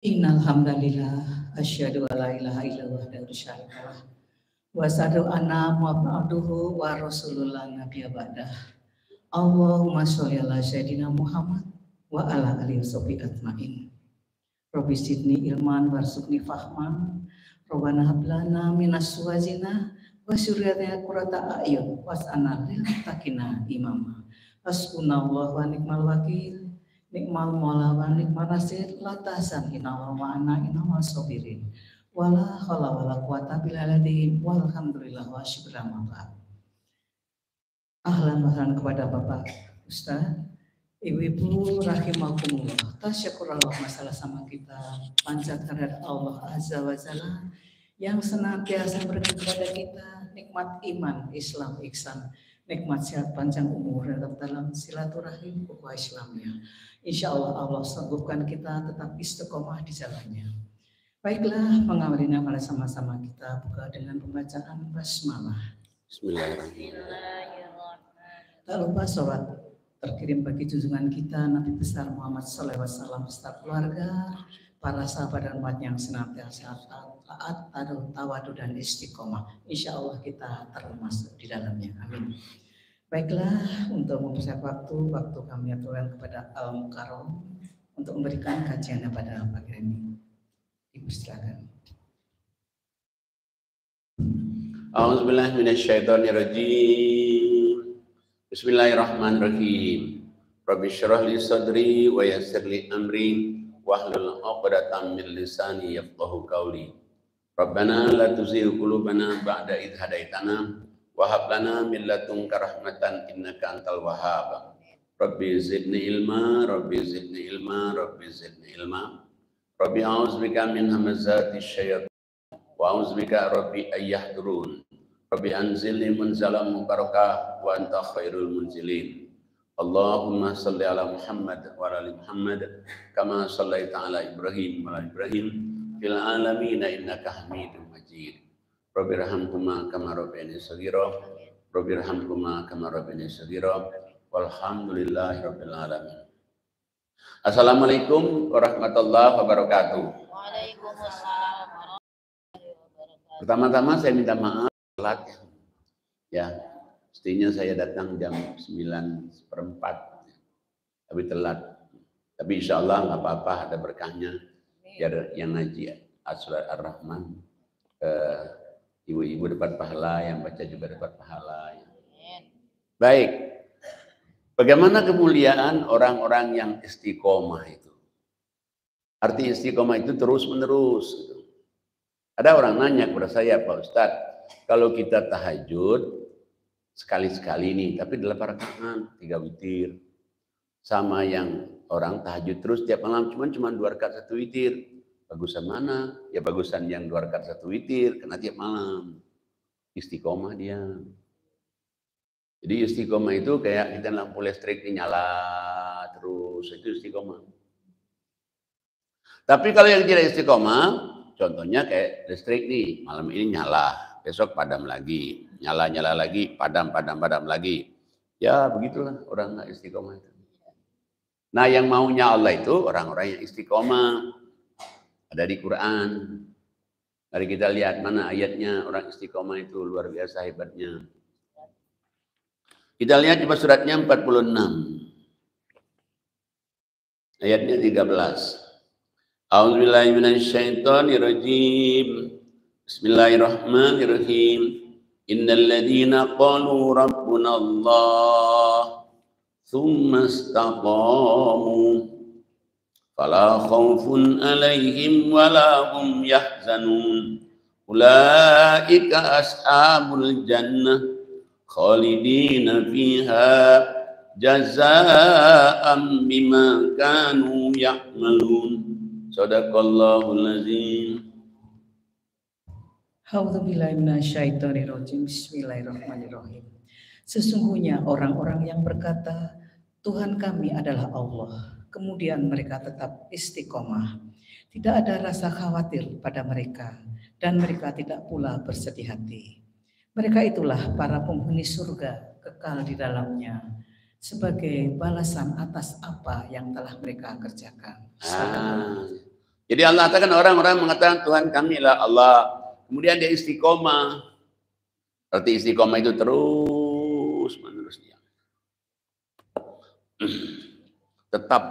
Innal hamdalillah asyhadu an la ilaha illallah wa syarikalah wa asyhadu anna muhammaduhu wa rasulullah nabiyya ba'dah. Allahumma sholli ala sayyidina Muhammad wa ala alihi washabihi ajmain. Rabbi zidni ilman warzuqni fahman. Rabbana hab lana minas wazina wa syurriyatana qurrata a'yun was'ana lil muttaqina imama. Hasbunallahu wa ni'mal wakil. Nikmal mola wa nikmal nasir la tahzan inna wa ana innamal sabirin wala haula wala quwata illa billah walhamdulillah wa syukur mabad. Ahlan wa kepada Bapak Ustaz, Ibu-ibu rahimakumullah. Tasyakurullah masalah sama kita panjat kehadirat Allah Azza wa Jalla yang senantiasa memberikan kepada kita nikmat iman, Islam, ihsan, nikmat sehat panjang umur dalam silaturahim ukhuwah Islamnya. Insya Allah Allah sanggupkan kita tetap istiqomah di jalannya. Baiklah, mengawalinya pada sama-sama kita buka dengan pembacaan basmalah. Bismillahirrahmanirrahim. Tak lupa sholat terkirim bagi junjungan kita Nabi besar Muhammad SAW beserta keluarga, para sahabat dan umat yang senantiasa taat, tawadu dan istiqomah. Insya Allah kita termasuk di dalamnya. Amin. Baiklah, untuk mempersiapkan waktu kami aturkan kepada Al-Mukarram untuk memberikan kajiannya pada pagi ini. Dipersilakan. A'udzubillahi minasyaitonirrajim. Bismillahirrahmanirrahim. Rabbi shrah li sadri wa yassir li amri wahlul 'uqdatam min lisani yafqahu qawli. Rabbana la tuzigh qulubana ba'da idh hadaitana wa hab lana min ladunka rahmatan innaka antal wahhab. Rabbi zidni ilma, Rabbi zidni ilma, Rabbi zidni ilma. Rabbi a'udzubika min hamazati syayatin wa a'udzubika Rabbi ayyahdurun. Rabbi anzilni munzalan mubarakah wa anta khairul munzilin. Allahumma salli ala Muhammad wa ala ali Muhammad kama sallaita ala Ibrahim wa ala Ibrahim fil alamin innaka Hamidum Majid. Rabbirhamhuma kama rabbayani shaghira. Rabbirhamhuma kama rabbayani shaghira. Walhamdulillahi rabbil alamin. Assalamualaikum warahmatullahi wabarakatuh. Waalaikumsalam warahmatullahi wabarakatuh. Pertama-tama saya minta maaf telat ya. Mestinya saya datang jam 9:04 tapi telat. Tapi insya Allah nggak apa-apa, ada berkahnya. Biar yang ngaji As-Surat Ar-Rahman ibu-ibu dapat pahala, yang baca juga dapat pahala. Baik, bagaimana kemuliaan orang-orang yang istiqomah itu? Arti istiqomah itu terus menerus. Ada orang nanya kepada saya, Pak Ustadz, kalau kita tahajud sekali-sekali nih, tapi 8 rakaat, 3 witir, sama yang orang tahajud terus tiap malam cuma 2 rakaat 1 witir. Bagusan mana? Ya bagusan yang 2 rakaat 1 witir, karena tiap malam. Istiqomah dia. Jadi istiqomah itu kayak kita lampu listrik ini nyala terus, itu istiqomah. Tapi kalau yang tidak istiqomah, contohnya kayak listrik nih, malam ini nyala, besok padam lagi, nyala lagi, padam lagi. Ya begitulah orang nggak istiqomah itu. Nah yang maunya Allah itu orang-orang yang istiqomah. Ada di Quran. Mari kita lihat mana ayatnya orang istiqomah itu luar biasa hebatnya. Kita lihat coba suratnya 46. Ayatnya 13. A'udzubillahi minasyaitonirrajim. Bismillahirrahmanirrahim. Innal ladzina qalu rabbunallah tsumma istaqamu fala khaufun 'alaihim wala hum yahzanun. Ulaika ashabul jannah khalidina fiha jazaa'an bima kanu ya'malun. Shadaqallahul azim. A'udzubillahi minasyaitonirrajim. Bismillahirrahmanirrahim. Sesungguhnya orang-orang yang berkata, Tuhan kami adalah Allah, kemudian mereka tetap istiqomah. Tidak ada rasa khawatir pada mereka, dan mereka tidak pula bersedih hati. Mereka itulah para penghuni surga kekal di dalamnya, sebagai balasan atas apa yang telah mereka kerjakan. Jadi Allah katakan orang-orang mengatakan Tuhan kami lah Allah. Kemudian dia istiqomah. Arti istiqomah itu terus menerusnya. Tetap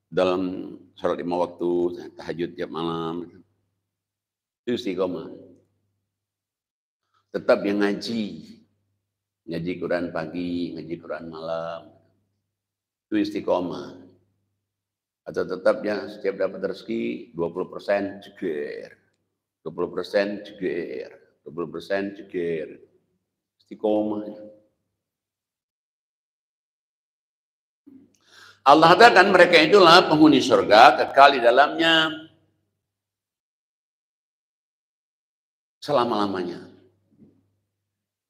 dalam sholat 5 waktu, tahajud tiap malam. Itu istiqomah. Tetap yang ngaji Quran pagi, ngaji Quran malam. Itu istiqomah. Atau tetap yang setiap dapat rezeki 20% jeger. 20% jeger. 20% jeger. Istiqomah. Allah katakan mereka itulah penghuni surga, kekal di dalamnya selama-lamanya.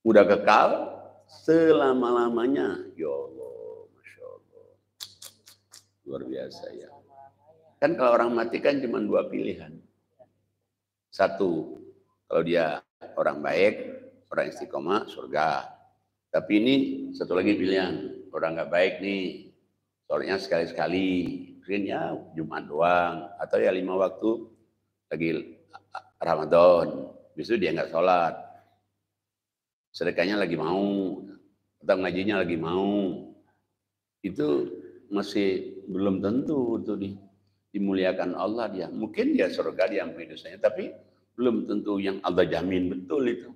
Udah kekal selama-lamanya. Ya Allah, Masya Allah. Luar biasa ya. Kan kalau orang mati kan cuma 2 pilihan. Satu, kalau dia orang baik, orang istiqomah, surga. Tapi ini satu lagi pilihan. Orang nggak baik nih, sholatnya sekali-sekali. Mungkin ya Jumat doang. Atau ya 5 waktu lagi Ramadan. Besok dia nggak sholat. Sedekahnya lagi mau, atau ngajinya lagi mau, itu masih belum tentu untuk dimuliakan Allah dia. Mungkin dia surga diampuni dosanya, tapi belum tentu yang Allah jamin betul itu.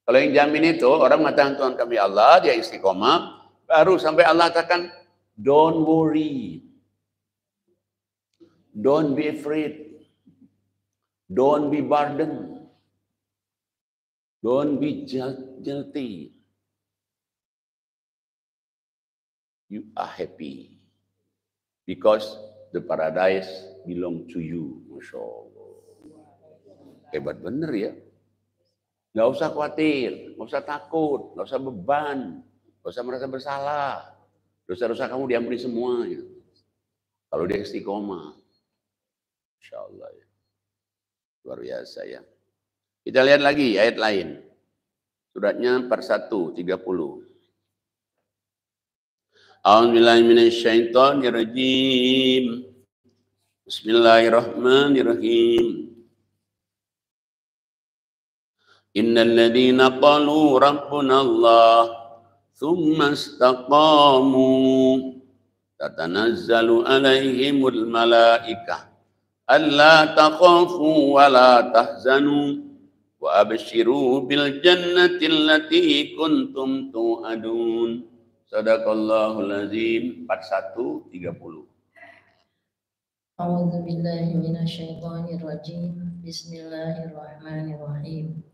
Kalau yang jamin itu orang mengatakan Tuhan kami Allah, dia istiqomah, baru sampai Allah katakan, don't worry, don't be afraid, don't be burdened. Don't be guilty. You are happy. Because the paradise belong to you. Masya Allah. Hebat bener ya. Nggak usah khawatir, nggak usah takut, nggak usah beban, nggak usah merasa bersalah. Dosa-dosa kamu diampuni semua. Ya. Kalau dia istiqomah. Masya Allah ya. Luar biasa ya. Kita lihat lagi ayat lain. Suratnya 41, 30. A'udzubillahi minasyaitonirrajim. Bismillahirrahmanirrahim. Innal ladzina qalu rabbuna Allah tsumma istaqamu tatanazzalu alaihimul malaikah alla takhafu wa la tahzanu wa abshiru bil jannati allati kuntum tu'adun. Sadaqallahul azim. 41 30. A'udzu billahi minasyaitonir rajim. Bismillahirrahmanirrahim.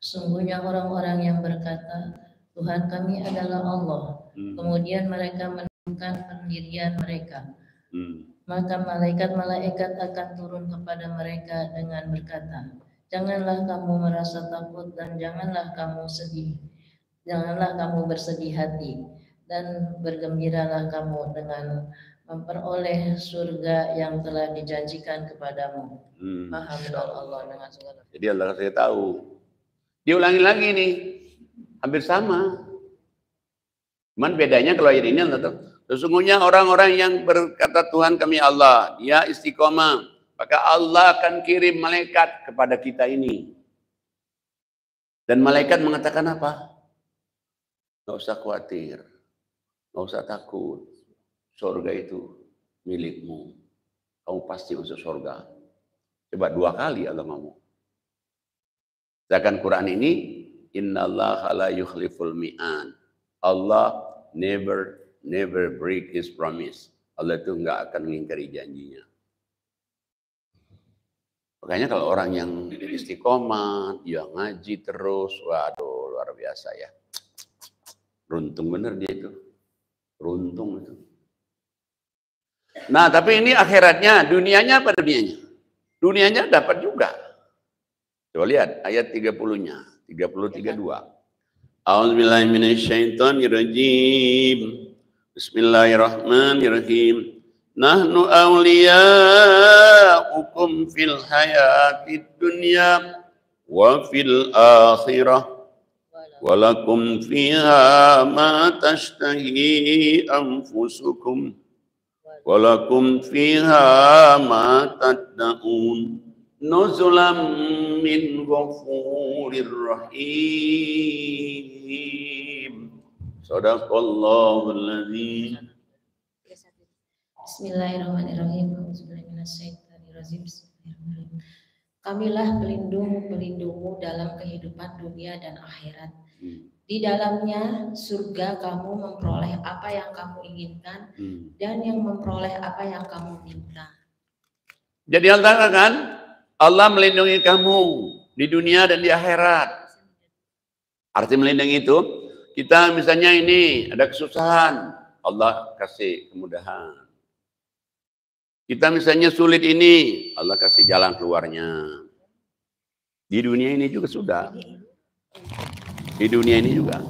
Sungguhnya orang-orang yang berkata, Tuhan kami adalah Allah. Kemudian mereka menunjukkan pendirian mereka. Maka malaikat-malaikat akan turun kepada mereka dengan berkata, janganlah kamu merasa takut dan janganlah kamu sedih. Janganlah kamu bersedih hati dan bergembiralah kamu dengan memperoleh surga yang telah dijanjikan kepadamu. Maha benar Allah dengan segala. Jadi Allah kasih tahu. Diulangi lagi nih. Hampir sama. Cuman bedanya kalau ayat ini Allah tahu. Sesungguhnya orang-orang yang berkata Tuhan kami Allah, dia istiqomah. Maka Allah akan kirim malaikat kepada kita ini. Dan malaikat mengatakan apa? Nggak usah khawatir. Nggak usah takut. Surga itu milikmu. Kamu pasti masuk surga. Coba 2 kali Allah ngomong. Sedangkan Quran ini, innallaha la yukhliful mi'an. Allah never break his promise. Allah itu nggak akan mengingkari janjinya. Makanya kalau orang yang istiqomah, dia ngaji terus, waduh luar biasa ya. Beruntung bener dia itu. Beruntung itu. Nah tapi ini akhiratnya, dunianya apa dunianya? Dunianya dapat juga. Coba lihat ayat 30-nya, 30-32. A'udzubillahi minasyaitonirrajim. Bismillahirrahmanirrahim. Nahnu awliya'ukum fil hayatid dunya wa fil akhirah walakum fiha ma tashtahi anfusukum walakum fiha ma tad'un nuzulam min ghafurir rahim. Shadaqallahul adzim. Bismillahirrahmanirrahim. Kamilah pelindung-pelindungmu dalam kehidupan dunia dan akhirat. Di dalamnya surga kamu memperoleh apa yang kamu inginkan dan yang memperoleh apa yang kamu minta. Jadi Allah kan, Allah melindungi kamu di dunia dan di akhirat. Arti melindungi itu, kita misalnya ini ada kesusahan, Allah kasih kemudahan. Kita misalnya sulit ini, Allah kasih jalan keluarnya. Di dunia ini juga sudah. Di dunia ini juga.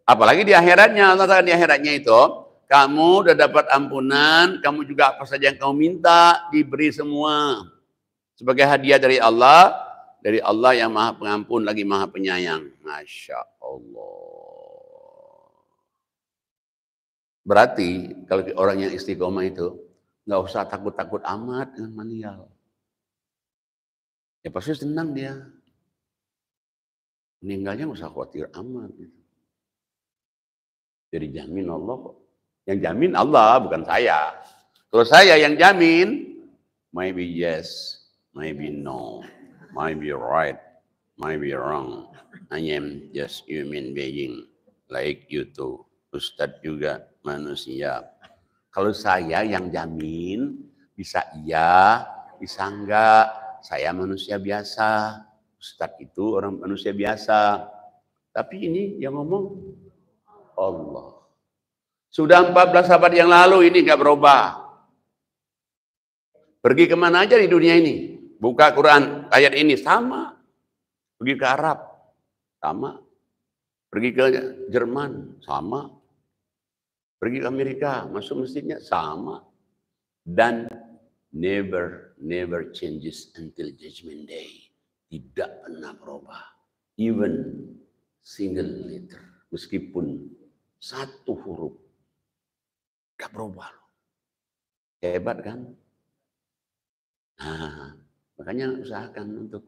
Apalagi di akhiratnya, Allah katakan di akhiratnya itu, kamu udah dapat ampunan, kamu juga apa saja yang kamu minta, diberi semua. Sebagai hadiah dari Allah yang maha pengampun lagi maha penyayang. Masya Allah. Berarti kalau orang yang istiqomah itu nggak usah takut-takut amat dengan meninggal. Ya pasti senang dia. Meninggalnya nggak usah khawatir amat. Jadi jamin Allah kok. Yang jamin Allah bukan saya. Kalau saya yang jamin, maybe yes, maybe no, might be right, might be wrong. I am just human being like you too. Ustadz juga manusia. Kalau saya yang jamin, bisa iya, bisa enggak. Saya manusia biasa. Ustadz itu orang manusia biasa. Tapi ini yang ngomong Allah. Sudah 14 abad yang lalu ini enggak berubah. Pergi kemana aja di dunia ini. Buka Quran, ayat ini sama. Pergi ke Arab, sama. Pergi ke Jerman, sama. Pergi ke Amerika, masuk masjidnya sama. Dan never changes until judgment day. Tidak pernah berubah. Even single letter. Meskipun satu huruf. Tidak berubah. Hebat kan? Nah, makanya usahakan untuk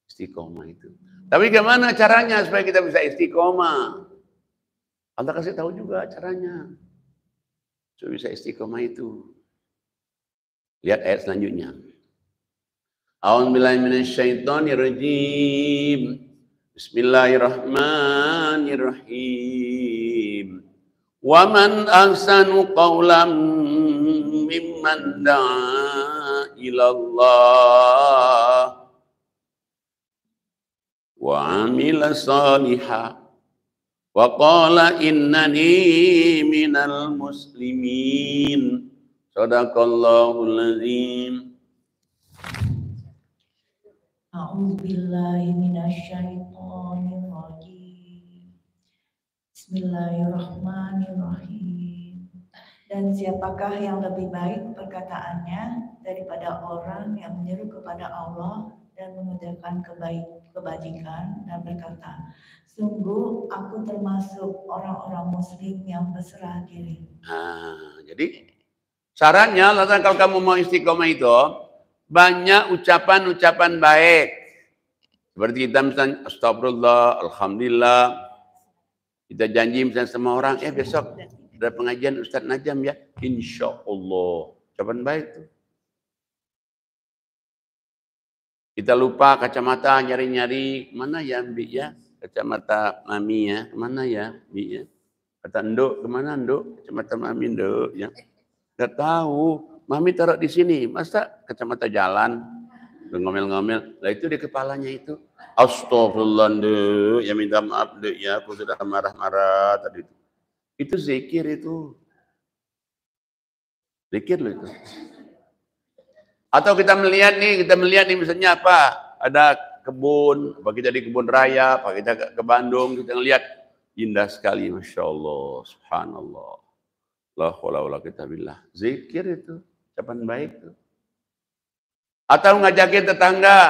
istiqomah itu. Tapi gimana caranya supaya kita bisa istiqomah? Allah kasih tahu juga caranya. Supaya bisa istiqomah itu. Lihat ayat selanjutnya. A'udzubillahi minasyaitonirrajim. Bismillahirrahmanirrahim. Wa man ahsanu qawlan mimman da'a ila Allah wa 'amila shalihan wa qala innani minal muslimin. Shadaqallahul adzim. A'udzubillahi minasyaitonir rajim. Bismillahirrahmanirrahim. Dan siapakah yang lebih baik perkataannya daripada orang yang menyeru kepada Allah dan mengerjakan kebajikan dan berkata, sungguh aku termasuk orang-orang muslim yang berserah diri. Jadi syaratnya kalau kamu mau istiqomah itu banyak ucapan-ucapan baik. Seperti kita misalnya astagfirullah, alhamdulillah. Kita janji misalnya sama orang, besok ada pengajian Ustadz Najam ya. Insya Allah. Ucapan baik tuh. Kita lupa kacamata nyari-nyari. Mana ya Mbak ya? Kacamata Mami ya. Mana ya Mbak ya? Kata Nduk, kemana Nduk? Kacamata Mami Nduk ya. Gak tahu. Mami taruh di sini. Masa kacamata jalan? Ngomel-ngomel. Lah itu di kepalanya itu. Astagfirullah Nduk. Ya minta maaf Nduk ya. Aku sudah marah-marah tadi itu. Itu zikir itu. Zikir loh itu. Atau kita melihat nih misalnya apa? Ada kebun, apa kita di kebun raya, apa kita ke Bandung, kita ngelihat indah sekali, Masya Allah, Subhanallah. La haula wala quwwata billah. Zikir itu, ucapan baik itu. Atau ngajakin tetangga,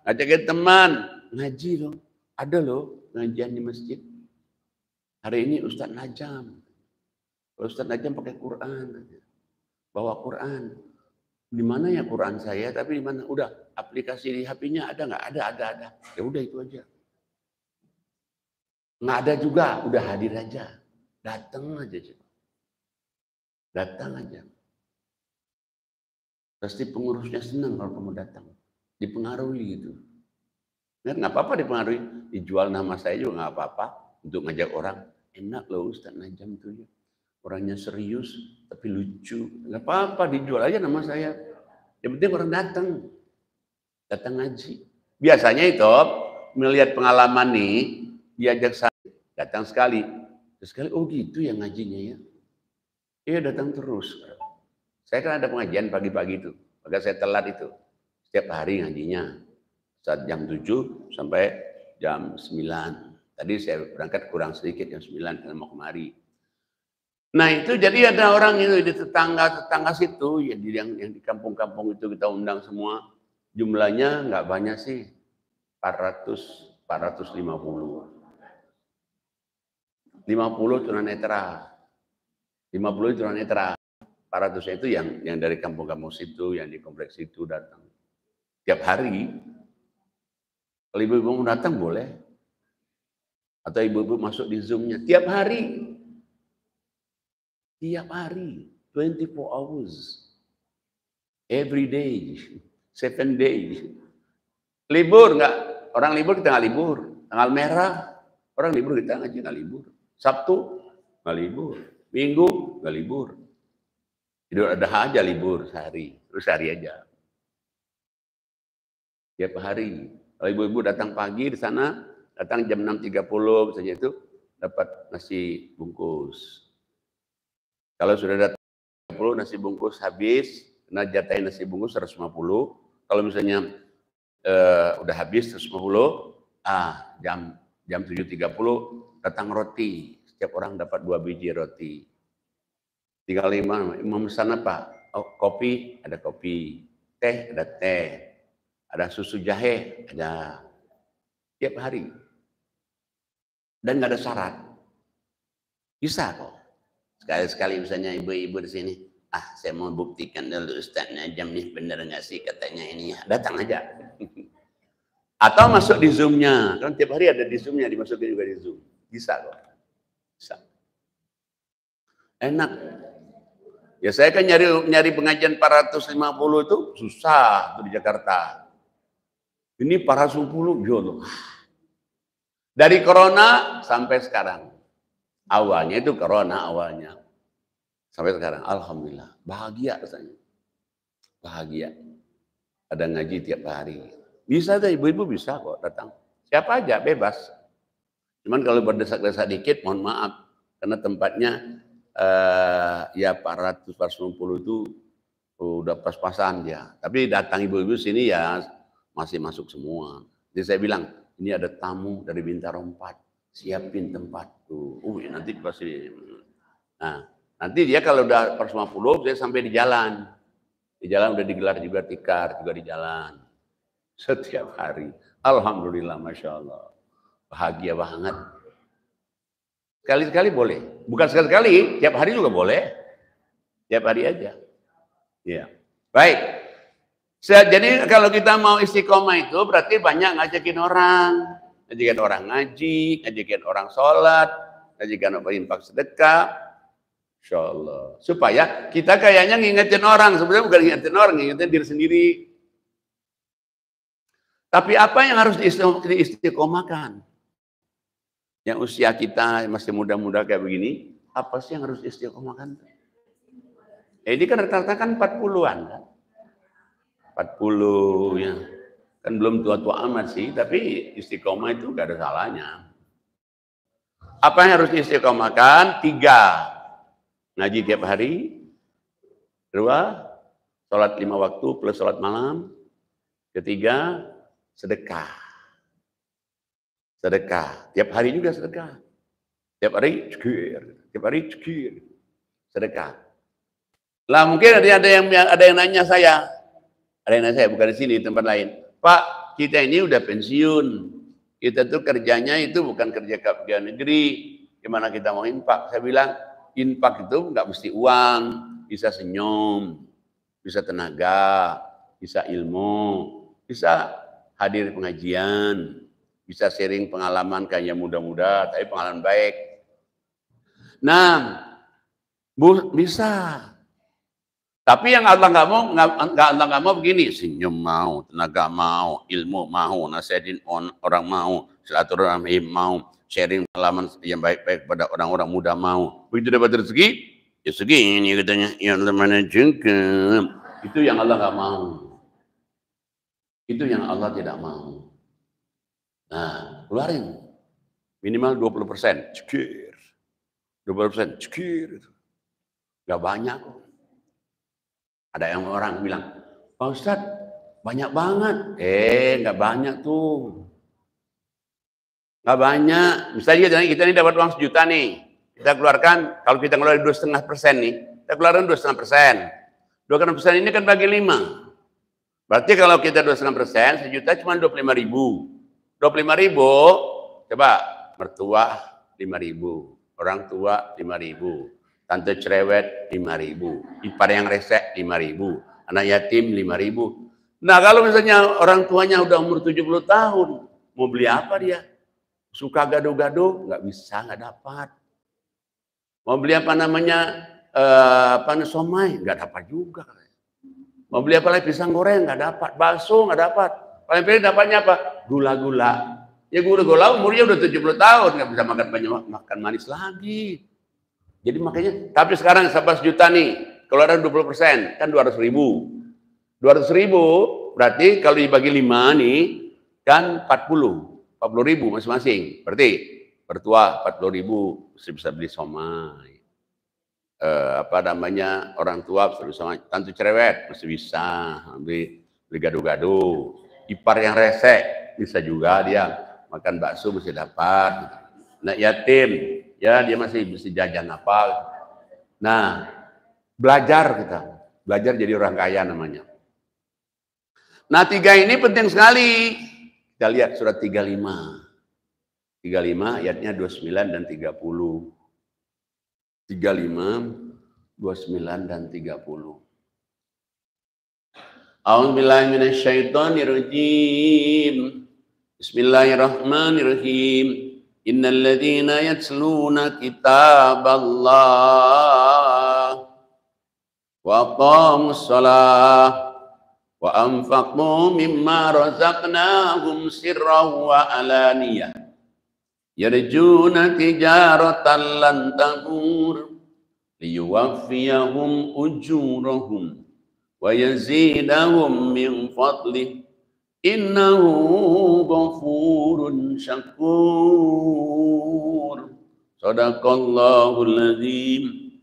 ngajakin teman, ngaji loh. Ada loh ngajian di masjid. Hari ini Ustadz Najam. Kalau Ustaz Najam pakai Quran, bawa Quran. Di mana ya Quran saya? Tapi di mana? Udah, aplikasi di HP-nya ada nggak? Ada. Ya udah itu aja. Nggak ada juga, udah hadir aja. Datang aja. Datang aja. Pasti pengurusnya senang kalau kamu datang. Dipengaruhi gitu. Nggak apa-apa dipengaruhi. Dijual nama saya juga nggak apa-apa. Untuk ngajak orang. Enak loh Ustaz Najam tuh ya. Orangnya serius, tapi lucu. Nggak apa-apa, dijual aja nama saya. Yang penting orang datang. Datang ngaji. Biasanya itu, melihat pengalaman nih, diajak saya, datang sekali. Sekali, oh gitu ya ngajinya ya. Iya datang terus. Saya kan ada pengajian pagi-pagi itu. Maka saya telat itu. Setiap hari ngajinya. Saat jam 7 sampai jam 9. Tadi saya berangkat kurang sedikit jam 9 karena mau kemari. Nah itu jadi ada orang itu di tetangga situ yang di kampung-kampung itu kita undang semua. Jumlahnya nggak banyak sih, 450. 50 tunanetra. 50 tunanetra. 400 itu yang dari kampung-kampung situ, yang di kompleks situ datang. Tiap hari. Kalau ibu-ibu mau datang boleh. Atau ibu-ibu masuk di Zoom-nya tiap hari. Tiap hari, 24 hours. Every day, 7 days. Libur nggak? Orang libur kita nggak libur. Tanggal merah, orang libur kita ngaji nggak libur. Sabtu nggak libur. Minggu nggak libur. Idul Adha aja libur sehari, terus hari aja. Tiap hari. Kalau ibu-ibu datang pagi di sana, datang jam 6.30 misalnya itu, dapat nasi bungkus. Kalau sudah datang 30 nasi bungkus habis, kena jatahin nasi bungkus 150. Kalau misalnya udah habis 150, jam 7.30 datang roti. Setiap orang dapat 2 biji roti. 35, mau pesan apa? Oh, kopi, ada kopi. Teh, ada teh. Ada susu jahe, ada. Tiap hari. Dan nggak ada syarat. Bisa kok. Sekali-sekali misalnya ibu-ibu di sini, saya mau buktikan dulu Ustaz Najam nih bener nggak sih katanya ini, datang aja. Atau masuk di Zoom-nya, kan tiap hari ada di Zoom-nya, dimasukin juga di Zoom. Bisa kok. Bisa. Enak. Ya saya kan nyari pengajian 450 itu susah tuh di Jakarta. Ini 450, ya Allah. Dari corona sampai sekarang. Awalnya itu corona awalnya. Sampai sekarang, alhamdulillah. Bahagia rasanya. Bahagia. Ada ngaji tiap hari. Bisa deh, ibu-ibu bisa kok datang. Siapa aja, bebas. Cuman kalau berdesak-desak dikit, mohon maaf. Karena tempatnya ya 450 itu udah pas-pasan ya. Tapi datang ibu-ibu sini ya masih masuk semua. Jadi saya bilang, ini ada tamu dari Bintaro 4. Siapin tempat tuh. Nanti pasti. Nah, nanti dia kalau udah 450, saya sampai di jalan. Di jalan udah digelar juga tikar, juga di jalan. Setiap hari. Alhamdulillah, Masya Allah. Bahagia banget. Sekali-sekali boleh. Bukan sekali-sekali, tiap hari juga boleh. Tiap hari aja. Ya. Baik. Jadi kalau kita mau istiqomah itu berarti banyak ngajakin orang. Ngajakin orang ngaji, ngajakin orang sholat, ngajakin orang infak sedekah. Insya Allah. Supaya kita kayaknya ngingetin orang. Sebenarnya bukan ngingetin orang, ngingetin diri sendiri. Tapi apa yang harus diistiqomahkan? Yang usia kita masih muda-muda kayak begini, apa sih yang harus diistiqomahkan? Ini kan rata-rata kan 40-an kan? 40 ya. Kan belum tua-tua amat sih, tapi istiqomah itu gak ada salahnya. Apa yang harus diistiqomahkan? 3. Ngaji tiap hari. 2. Sholat 5 waktu plus sholat malam. 3. Sedekah. Sedekah. Tiap hari juga sedekah. Tiap hari cekir. Tiap hari cekir. Sedekah. Lah mungkin ada yang nanya saya. Ada yang nanya saya, bukan di sini, di tempat lain. Pak, kita ini udah pensiun. Kita tuh kerjanya itu bukan kerja pegawai negeri. Gimana kita mau infak? Saya bilang, infak itu nggak mesti uang, bisa senyum, bisa tenaga, bisa ilmu, bisa hadir pengajian, bisa sharing pengalaman kayaknya muda-muda, tapi pengalaman baik. Nah, bisa. Tapi yang Allah nggak mau begini, senyum mau, tenaga mau, ilmu mau, nasihatin orang mau, silaturahmi mau, sharing pengalaman yang baik-baik pada orang-orang muda mau. Begitu dapat rezeki, ya segini katanya, yang mana juga. Itu yang Allah nggak mau. Itu yang Allah tidak mau. Nah, keluarin minimal 20%, cekir. 20%, cekir. Gak banyak. Ada yang orang bilang, Pak Ustadz, banyak banget. Gak banyak tuh. Gak banyak. Misalnya kita ini dapat uang 1 juta nih. Kita keluarkan, kalau kita ngeluarin 2,5% nih, kita keluarkan 2,5%. 2,5% ini kan bagi 5. Berarti kalau kita 2,5%, 1 juta cuma 25.000. 25.000, coba mertua 5.000, orang tua 5.000, tante cerewet 5.000, ipar yang resek 5.000, anak yatim 5.000. Nah kalau misalnya orang tuanya udah umur 70 tahun, mau beli apa dia? Suka gado-gado, nggak bisa, nggak dapat. Mau beli apa namanya, somai, nggak dapat juga. Mau beli apa lagi, pisang goreng, nggak dapat. Bakso, nggak dapat. Paling pilih dapatnya apa? Gula-gula. Ya gula-gula umurnya udah 70 tahun, nggak bisa makan banyak, makan manis lagi. Jadi makanya, tapi sekarang 11 juta nih, keluaran 20%, kan 200.000. 200.000, berarti kalau dibagi 5 nih, kan 40.000 masing-masing. Berarti, bertua 40.000, bisa beli somai. Orang tua bisa beli somai. Tante cerewet, masih bisa beli gado-gado. Ipar yang resek, bisa juga dia makan bakso mesti dapat. Nah yatim, ya dia masih bisa jajan apa. Nah, belajar jadi orang kaya namanya. Nah 3 ini penting sekali. Kita lihat surat 35. 35 ayatnya 29 dan 30. 35, 29 dan 30. A'udzubillahi minasyaitonirrajim. Bismillahirrahmanirrahim. Innal ladzina yatluna kitaballah wa aqamus shalah wa anfaqu mimma razaqnahum sirran wa alaniyah yarjuna tijaratan lan tabur liyuwaffiyahum ujurahum wa yazidahum min fadlih innahu ghafurun syakur. Shadaqallahul azim.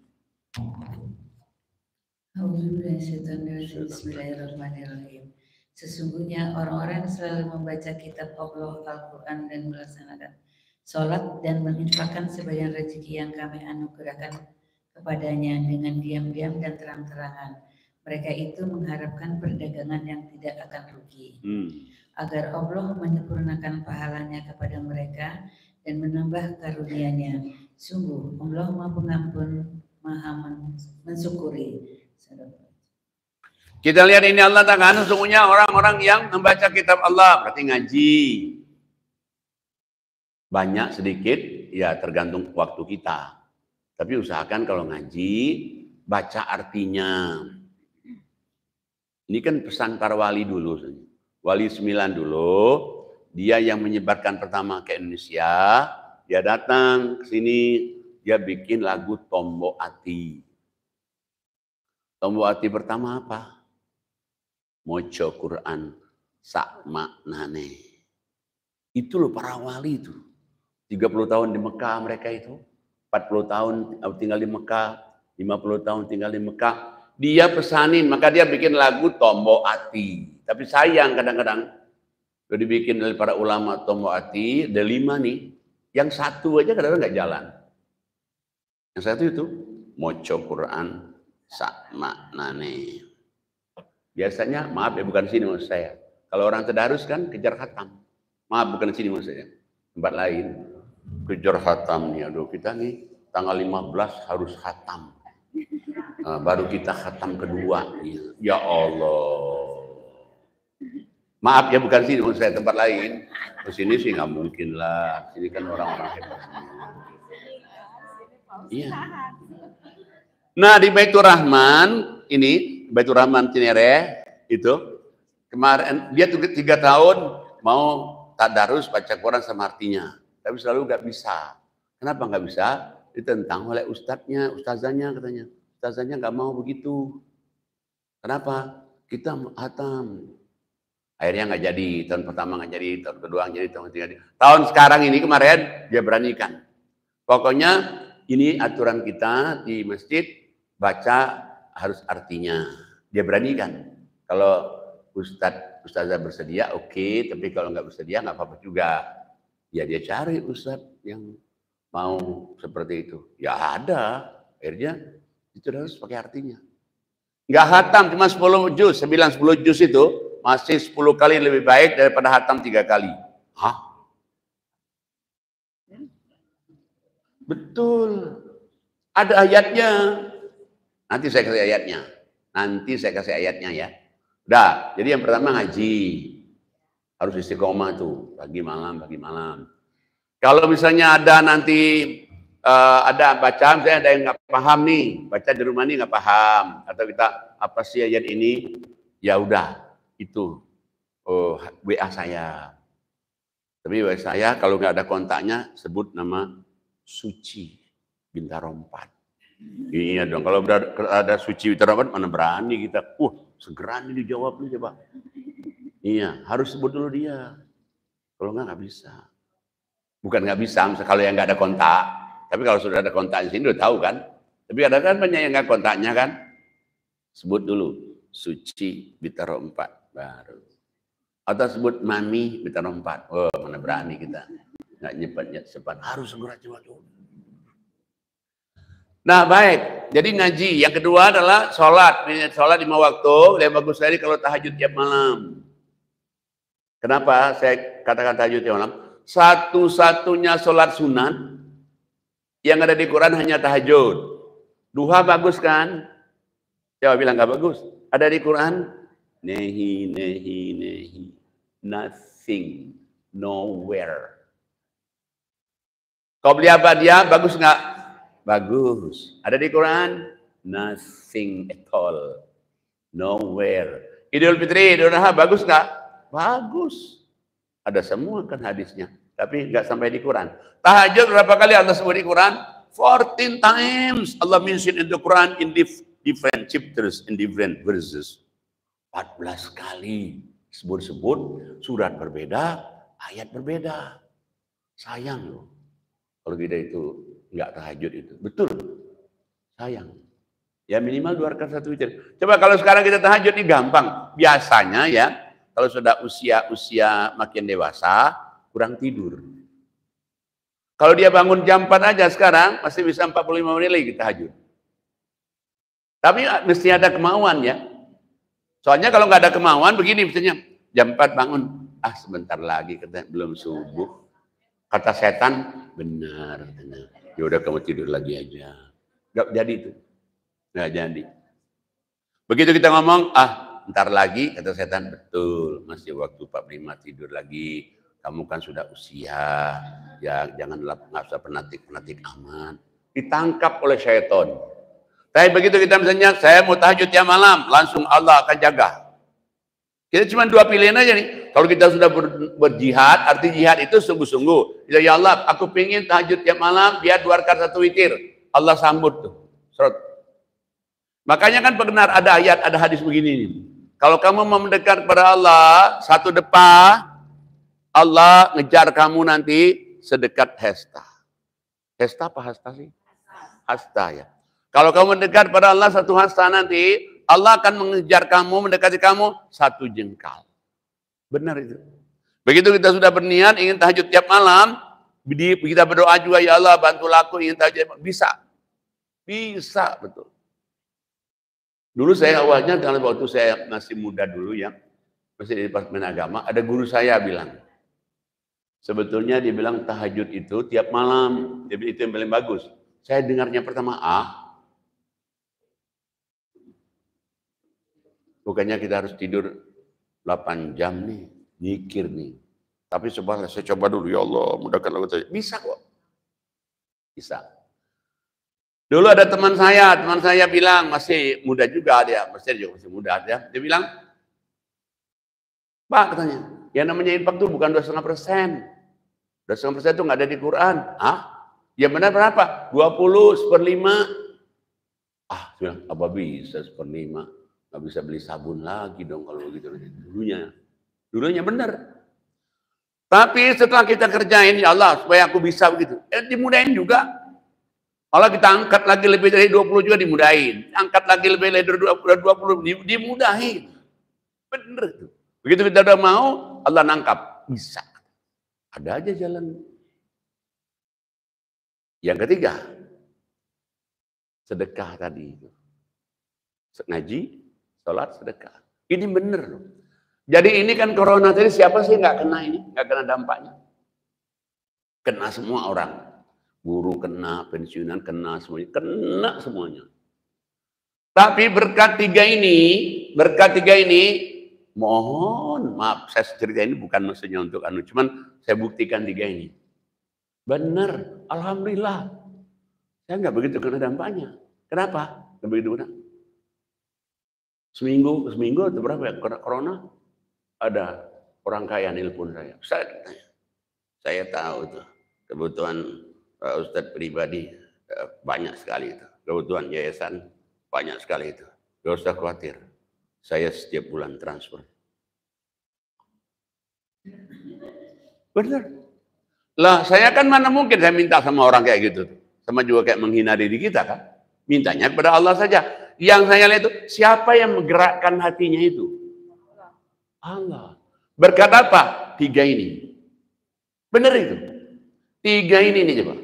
Bismillahirrahmanirrahim. Sesungguhnya orang-orang yang selalu membaca kitab Allah Al-Quran dan melaksanakan sholat dan menginfakkan sebagian rezeki yang kami anugerahkan kepadanya dengan diam-diam dan terang-terangan. Mereka itu mengharapkan perdagangan yang tidak akan rugi, agar Allah menyempurnakan pahalanya kepada mereka dan menambah karunia-Nya. Sungguh Allah Maha Pengampun, Maha mensyukuri. Kita lihat ini Allah katakan sesungguhnya orang-orang yang membaca kitab Allah, berarti ngaji. Banyak sedikit ya tergantung waktu kita. Tapi usahakan kalau ngaji baca artinya. Ini kan pesan para wali dulu. Wali 9 dulu, dia yang menyebarkan pertama ke Indonesia, dia datang ke sini, dia bikin lagu Tombo Ati. Tombo Ati pertama apa? Moco Quran sak maknane. Itu loh para wali itu. 30 tahun di Mekah mereka itu, 40 tahun tinggal di Mekah, 50 tahun tinggal di Mekah. Dia pesanin, maka dia bikin lagu Tombo Ati. Tapi sayang kadang-kadang, udah dibikin oleh para ulama Tombo Ati, ada 5 nih, yang 1 aja kadang-kadang nggak jalan. Yang 1 itu, Moco Quran sak maknane. Biasanya, maaf ya bukan sini maksud saya. Kalau orang tadarus kan kejar khatam. Maaf bukan sini maksud saya. Tempat lain, kejar khatam nih. Aduh kita nih tanggal 15 harus khatam. Nah, baru kita khatam kedua. Ya Allah. Maaf ya, bukan sini, saya tempat lain. Ke sini sih nggak mungkin lah. Sini kan orang-orang hebat. Iya. Nah di Baitur Rahman ini, Baitur Rahman Cinere itu kemarin dia tuh 3 tahun mau tadarus baca Quran sama artinya, tapi selalu nggak bisa. Kenapa nggak bisa? Ditentang oleh ustazanya katanya. Ustazanya nggak mau begitu. Kenapa? Kita hatam. Akhirnya nggak jadi, tahun pertama nggak jadi, tahun kedua nggak jadi, tahun ketiga jadi. Tahun sekarang ini kemarin dia beranikan. Pokoknya ini aturan kita di masjid, baca harus artinya. Dia beranikan. Kalau ustazah bersedia, oke, tapi kalau nggak bersedia nggak apa-apa juga. Ya dia cari ustaz yang mau seperti itu. Ya ada, akhirnya itu harus pakai artinya. Nggak hatam, cuma 10 juz, 9-10 juz itu masih 10 kali lebih baik daripada hatam 3 kali. Hah? Betul. Ada ayatnya. Nanti saya kasih ayatnya. Ya. Udah, jadi yang pertama ngaji. Harus istiqomah tuh, pagi malam. Kalau misalnya ada nanti ada bacaan, saya ada yang nggak paham nih, baca di rumah nih nggak paham, atau kita apa sih ayat ini? Ya udah, itu WA saya. Tapi WA saya kalau nggak ada kontaknya sebut nama Suci Bintang Rompat. Iya dong, kalau ada Suci Bintang Rompat mana berani kita? Segera nih dijawab nih coba. Iya, harus sebut dulu dia. Kalau nggak bisa. Bukan nggak bisa, misalnya kalau yang nggak ada kontak. Tapi kalau sudah ada kontak di sini udah tahu kan. Tapi ada kan banyak yang nggak kontaknya kan. Sebut dulu Suci Bintang Rompat baru. Atau sebut Mami Bintang Rompat. Oh, mana berani kita. Nggak cepat. Harus segera coba. Nah baik, jadi ngaji. Yang kedua adalah sholat. Sholat 5 waktu, lebih bagus lagi kalau tahajud tiap malam. Kenapa saya katakan tahajud tiap malam? Satu-satunya sholat sunat yang ada di Quran hanya tahajud. Duha bagus kan? Coba bilang nggak bagus. Ada di Quran? Nehi. Nothing. Nowhere. Kau beli apa dia? Bagus nggak? Bagus. Ada di Quran? Nothing at all. Nowhere. Idul Fitri, Idul Adha, bagus nggak? Bagus. Ada semua kan hadisnya. Tapi nggak sampai di Quran. Tahajud berapa kali Allah sebut di Quran? 14 times. Allah mention in the Quran in different chapters, in different verses. 14 kali. Sebut-sebut, surat berbeda, ayat berbeda. Sayang loh. Kalau kita itu nggak tahajud itu. Betul. Sayang. Ya minimal 2 rakaat 1 witir. Coba kalau sekarang kita tahajud ini gampang. Biasanya ya, kalau sudah usia makin dewasa, kurang tidur. Kalau dia bangun jam 4 aja sekarang, masih bisa 45 menit lagi tahajud. Tapi mesti ada kemauan ya. Soalnya kalau nggak ada kemauan, begini misalnya, jam 4 bangun, sebentar lagi, belum subuh. Kata setan, benar. Ya udah kamu tidur lagi aja. Nggak jadi itu. Nggak jadi. Begitu kita ngomong, ntar lagi, kata setan, betul. Masih waktu 45 tidur lagi. Kamu kan sudah usia. Ya jangan nggak usah penatik aman. Ditangkap oleh syaitan. Tapi begitu kita misalnya, saya mau tahajud tiap malam, langsung Allah akan jaga. Kita cuma 2 pilihan aja nih. Kalau kita sudah berjihad, arti jihad itu sungguh-sungguh. Ya Allah, aku pengen tahajud tiap malam, biar 2 rakaat 1 witir. Allah sambut tuh. Serot. Makanya kan benar ada ayat, ada hadis begini nih. Kalau kamu mau mendekat kepada Allah, 1 depa, Allah ngejar kamu nanti sedekat hasta. Hasta apa hasta sih? Hasta ya. Kalau kamu mendekat pada Allah 1 hasta nanti, Allah akan mengejar kamu, mendekati kamu 1 jengkal. Benar itu. Begitu kita sudah berniat ingin tahajud tiap malam, kita berdoa juga, ya Allah bantulah aku ingin tahajud. Bisa. Bisa, betul. Dulu saya awalnya, kalau waktu saya masih muda dulu ya, masih di Departemen Agama, ada guru saya bilang, sebetulnya dia bilang tahajud itu tiap malam, dia bilang itu yang paling bagus. Saya dengarnya pertama bukannya kita harus tidur 8 jam nih, zikir nih. Tapi subhanallah, saya coba dulu, ya Allah, mudahkanlah saya. Bisa kok. Bisa. Dulu ada teman saya bilang, masih muda juga dia, masih muda dia. Dia bilang, Pak, katanya, yang namanya infak itu bukan 2,5%. 2,5% itu nggak ada di Quran. Ya benar berapa? 20/5. Bilang, apa bisa 1/5? Nggak bisa beli sabun lagi dong kalau begitu. Dulunya benar. Tapi setelah kita kerjain, ya Allah, supaya aku bisa begitu. Dimudahin juga. Allah kita angkat lagi lebih dari 20 juga dimudahin. Angkat lagi lebih dari 20 dimudahin. Bener itu. Begitu kita udah mau, Allah nangkap. Bisa. Ada aja jalan. Yang ketiga, sedekah tadi itu. Ngaji, sholat, sedekah. Ini bener loh. Jadi ini kan corona tadi, siapa sih nggak kena ini? Nggak kena dampaknya. Kena semua orang. Guru kena, pensiunan kena, semuanya. Kena semuanya. Tapi berkat tiga ini, mohon maaf, saya cerita ini bukan maksudnya untuk cuman saya buktikan tiga ini. Benar, alhamdulillah. Saya nggak begitu kena dampaknya. Kenapa? Nggak begitu kena. Seminggu atau berapa ya corona? Ada orang kaya nelpon saya. Saya tahu itu kebutuhan Ustadz pribadi banyak sekali itu. Kebutuhan yayasan banyak sekali itu. Gak usah khawatir. Saya setiap bulan transfer. Benar. Lah saya kan mana mungkin saya minta sama orang kayak gitu. Sama juga kayak menghina diri kita kan. Mintanya kepada Allah saja. Yang saya lihat itu siapa yang menggerakkan hatinya itu? Allah. Berkat apa? Tiga ini. Benar itu. Tiga ini nih coba.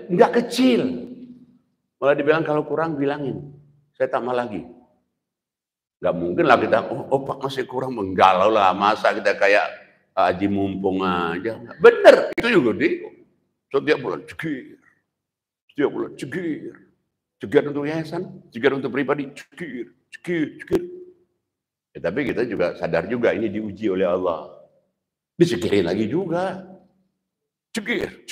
Enggak kecil. Malah dibilang kalau kurang bilangin. Saya tambah lagi. Enggak mungkin lah kita, Pak masih kurang, menggalau lah. Masa kita kayak Haji Mumpung aja. Benar. Itu juga setiap bulan cegir. Setiap bulan cegir. Cegir untuk yayasan, cegir untuk pribadi, cegir. Ya, tapi kita juga sadar juga ini diuji oleh Allah. Dicekirin lagi juga. Cegir.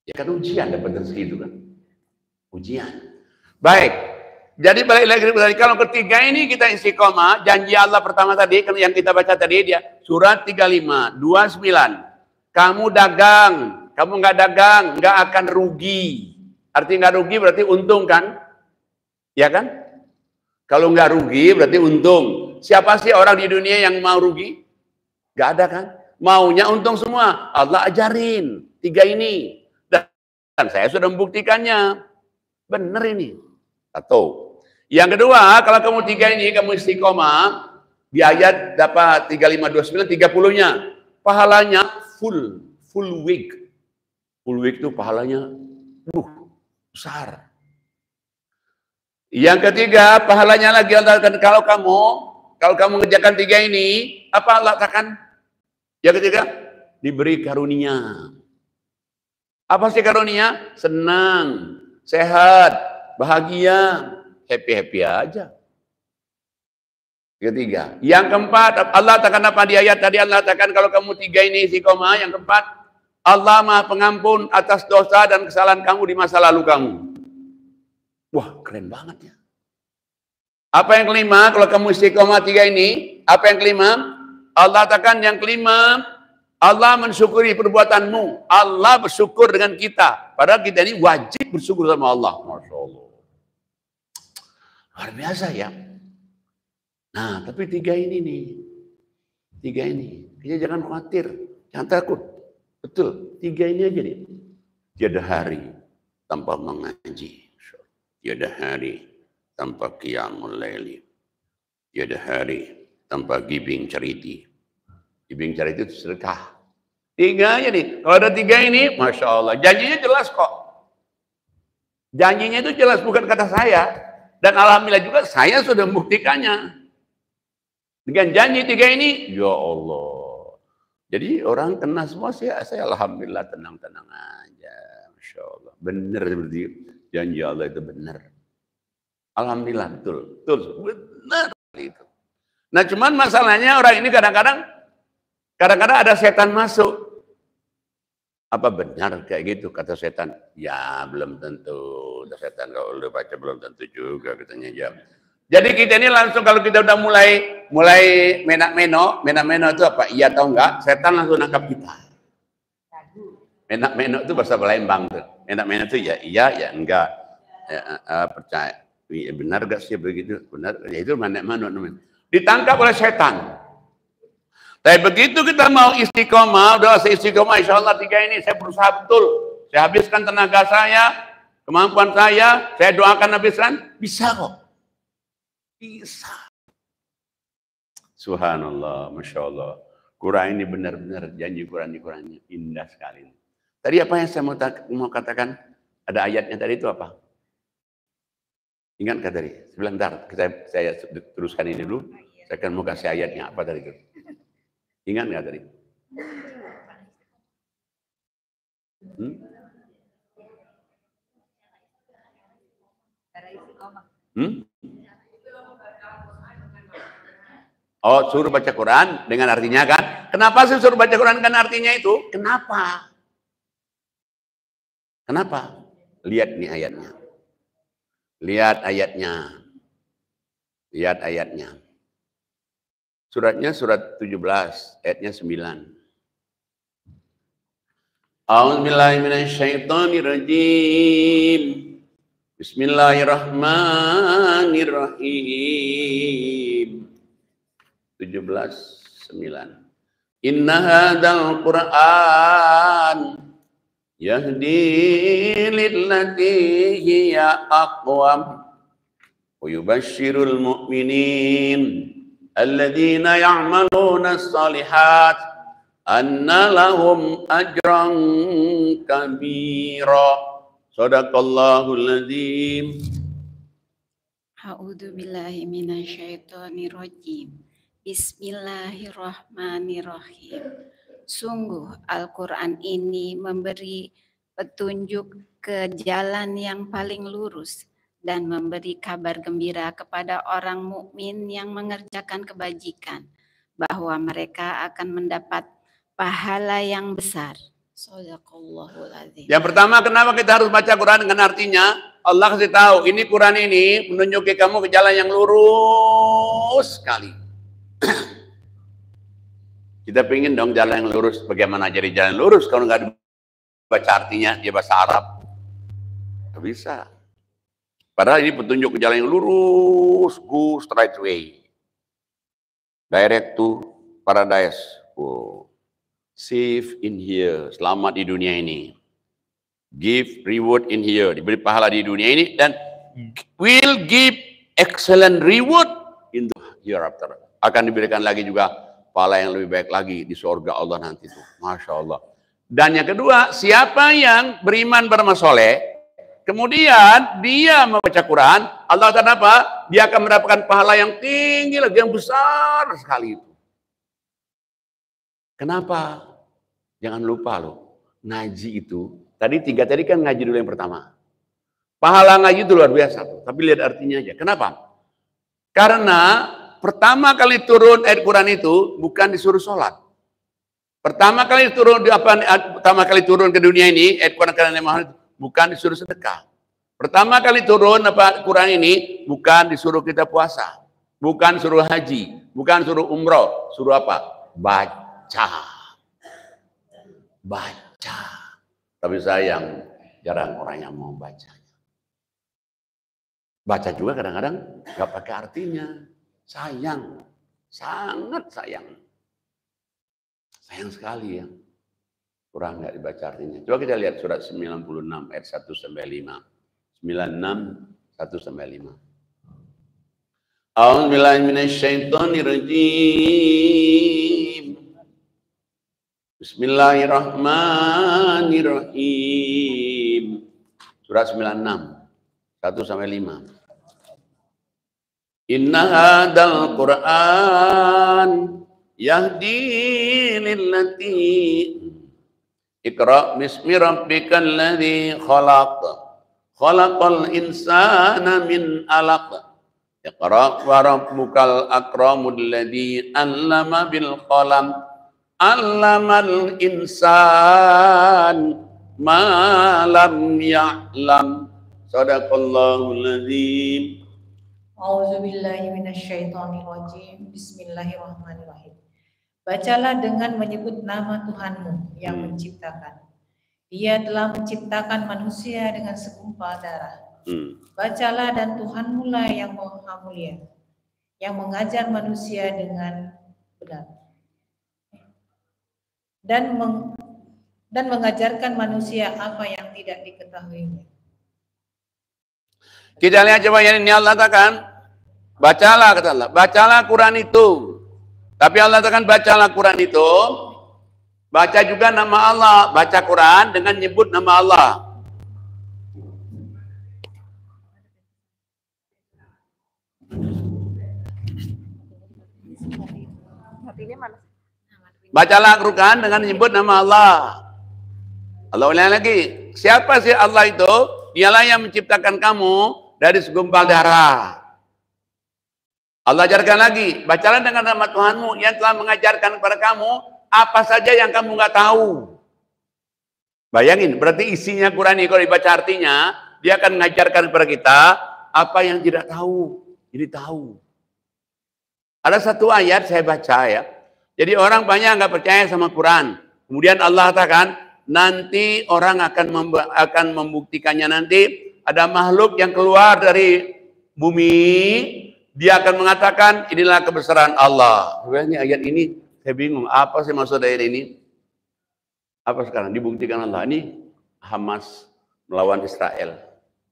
Ya kan ujian dapat rezeki itu kan. Ujian. Baik. Jadi balik lagi kalau ketiga ini kita istiqomah, janji Allah pertama tadi yang kita baca tadi dia surat 35, 29. Kamu dagang, kamu nggak dagang, nggak akan rugi. Artinya nggak rugi berarti untung kan? Ya kan? Kalau nggak rugi berarti untung. Siapa sih orang di dunia yang mau rugi? Nggak ada kan? Maunya untung semua. Allah ajarin tiga ini. Dan saya sudah membuktikannya. Benar ini. Satu. Yang kedua, kalau kamu tiga ini, kamu istiqomah, di ayat dapat 35, 29, 30-nya. Pahalanya full week. Full week itu pahalanya besar. Yang ketiga, pahalanya lagi Allah akan kalau kamu ngerjakan tiga ini, apa Allah katakan? Yang ketiga, diberi karunia. Apa sih karunia? Senang, sehat, bahagia, happy aja. Ketiga. Yang keempat, Allah katakan apa di ayat tadi? Allah katakan kalau kamu tiga ini istiqomah. Yang keempat, Allah Maha Pengampun atas dosa dan kesalahan kamu di masa lalu kamu. Wah, keren banget ya. Apa yang kelima? Kalau kamu istiqomah tiga ini, apa yang kelima? Allah katakan yang kelima, Allah mensyukuri perbuatanmu. Allah bersyukur dengan kita. Padahal kita ini wajib bersyukur sama Allah. Masya Allah. Luar biasa ya. Nah, tapi tiga ini nih. Tiga ini. Kita jangan khawatir. Jangan takut. Betul. Tiga ini aja nih. Tiada hari tanpa mengaji. Tiada hari tanpa qiyamul laili. Tiada hari tanpa giving charity. Giving charity itu sedekah. Tiga aja nih. Kalau ada tiga ini, Masya Allah. Janjinya jelas kok. Janjinya itu jelas, bukan kata saya. Dan alhamdulillah juga saya sudah membuktikannya. Dengan janji tiga ini, ya Allah. Jadi orang kena semua saya alhamdulillah tenang-tenang aja. Masya Allah. Benar seperti janji Allah itu benar. Alhamdulillah betul. Benar itu. Nah cuman masalahnya orang ini kadang-kadang ada setan masuk. Apa benar kayak gitu kata setan? Ya belum tentu. Kata setan kalau udah baca belum tentu juga katanya jam. Jadi kita ini langsung kalau kita udah mulai menak-meno itu apa? Iya atau enggak? Setan langsung nangkap kita. Menak-meno itu bahasa Palembang tuh. Menak-meno itu ya iya ya enggak. Percaya. Ya, benar enggak sih begitu? Benar. Ya itu menak-meno namanya. Ditangkap oleh setan. Tapi begitu kita mau istiqomah, udah istiqomah, insya Allah 3 ini saya berusaha betul. Saya habiskan tenaga saya, kemampuan saya doakan habiskan, bisa kok. Bisa. Subhanallah, Masya Allah. Quran ini benar-benar janji Qurannya indah sekali. Tadi apa yang saya mau katakan? Ada ayatnya tadi itu apa? Ingat nggak tadi? Sebentar, saya teruskan ini dulu. Saya akan mau kasih ayatnya apa tadi itu? Ingat nggak tadi? Oh, suruh baca Quran dengan artinya kan? Kenapa sih suruh baca Quran dengan artinya itu? Kenapa? Kenapa? Lihat nih ayatnya. Lihat ayatnya. Lihat ayatnya. Suratnya surat 17, ayatnya 9. A'udzubillahi minasyaitonirrajim. Bismillahirrahmanirrahim. 17:9. Inna hadzal Qur'an yahdi lillati hiya aqwam wa yubashshirul mu'minin alladzina ya'maluna as-salihat anna lahum ajran kabira. Shadaqallahul azim. A'udzu billahi minasyaitonir rajim. Bismillahirrahmanirrahim. Sungguh Al-Quran ini memberi petunjuk ke jalan yang paling lurus dan memberi kabar gembira kepada orang mukmin yang mengerjakan kebajikan bahwa mereka akan mendapat pahala yang besar. Shadaqallahul azim. Yang pertama, kenapa kita harus baca Quran dengan artinya? Allah kasih tahu, ini Quran ini menunjuki kamu ke jalan yang lurus sekali. Kita pengen dong jalan yang lurus. Bagaimana jadi jalan lurus kalau nggak dibaca artinya, dia bahasa Arab? Nggak bisa. Padahal ini petunjuk ke jalan yang lurus, go straight way. Direct to paradise. Oh. Safe in here, selamat di dunia ini. Give reward in here, diberi pahala di dunia ini dan will give excellent reward in the hereafter. Akan diberikan lagi juga pahala yang lebih baik lagi di surga Allah nanti itu. Masya Allah. Dan yang kedua, siapa yang beriman beramal soleh, kemudian dia membaca Quran, Allah akan apa? Dia akan mendapatkan pahala yang tinggi lagi, yang besar sekali itu. Kenapa? Jangan lupa loh, ngaji itu, tiga tadi kan ngaji dulu yang pertama. Pahala ngaji itu luar biasa tuh, tapi lihat artinya aja. Kenapa? Karena pertama kali turun ayat Quran itu bukan disuruh sholat. Pertama kali turun ke dunia ini ayat Quran bukan disuruh sedekah. Pertama kali turun Quran ini bukan disuruh kita puasa, bukan suruh haji, bukan suruh umroh, suruh apa? Baca. Tapi sayang jarang orang yang mau baca. Baca juga kadang-kadang nggak pakai artinya. Sayang, sangat sayang. Sayang sekali ya. Kurang nggak dibaca artinya. Coba kita lihat surat 96 ayat 1 sampai 5. 96 1 sampai 5. A'udzubillahi minasyaitonirrajim. Bismillahirrahmanirrahim. Surat 96 1 sampai 5. Inna hadzal Qur'an yahdi lillati Iqra bismi rabbikal ladzi khalaq khalaqal insana min 'alaq Iqra wa rabbukal akramul ladzi 'allama bil qalam 'allamal insan ma lam ya'lam. Shadaqallahul azim. A'udzubillahi minasyaitonirrajim. Bismillahirrahmanirrahim. Bacalah dengan menyebut nama Tuhanmu yang menciptakan. Dia telah menciptakan manusia dengan segumpal darah. Bacalah dan Tuhanmu lah yang Maha Mulia, yang mengajar manusia dengan benar. Dan mengajarkan manusia apa yang tidak diketahuinya. Kita lihat coba yang ini Allah katakan, bacalah kata Allah, bacalah Quran itu. Tapi Allah katakan bacalah Quran itu, baca juga nama Allah, baca Quran dengan nyebut nama Allah. Bacalah Quran dengan nyebut nama Allah. Allah ulang lagi, siapa sih Allah itu? Dialah yang menciptakan kamu dari segumpal darah. Allah ajarkan lagi, bacalah dengan nama Tuhanmu yang telah mengajarkan kepada kamu apa saja yang kamu nggak tahu. Bayangin, berarti isinya Quran ini kalau dibaca artinya, dia akan mengajarkan kepada kita apa yang tidak tahu. Jadi tahu. Ada satu ayat saya baca ya. Jadi orang banyak nggak percaya sama Quran. Kemudian Allah katakan, nanti orang akan membuktikannya nanti ada makhluk yang keluar dari bumi, dia akan mengatakan inilah kebesaran Allah. Sebenarnya ayat ini saya bingung, apa sih maksud ayat ini? Apa sekarang dibuktikan Allah? Ini Hamas melawan Israel.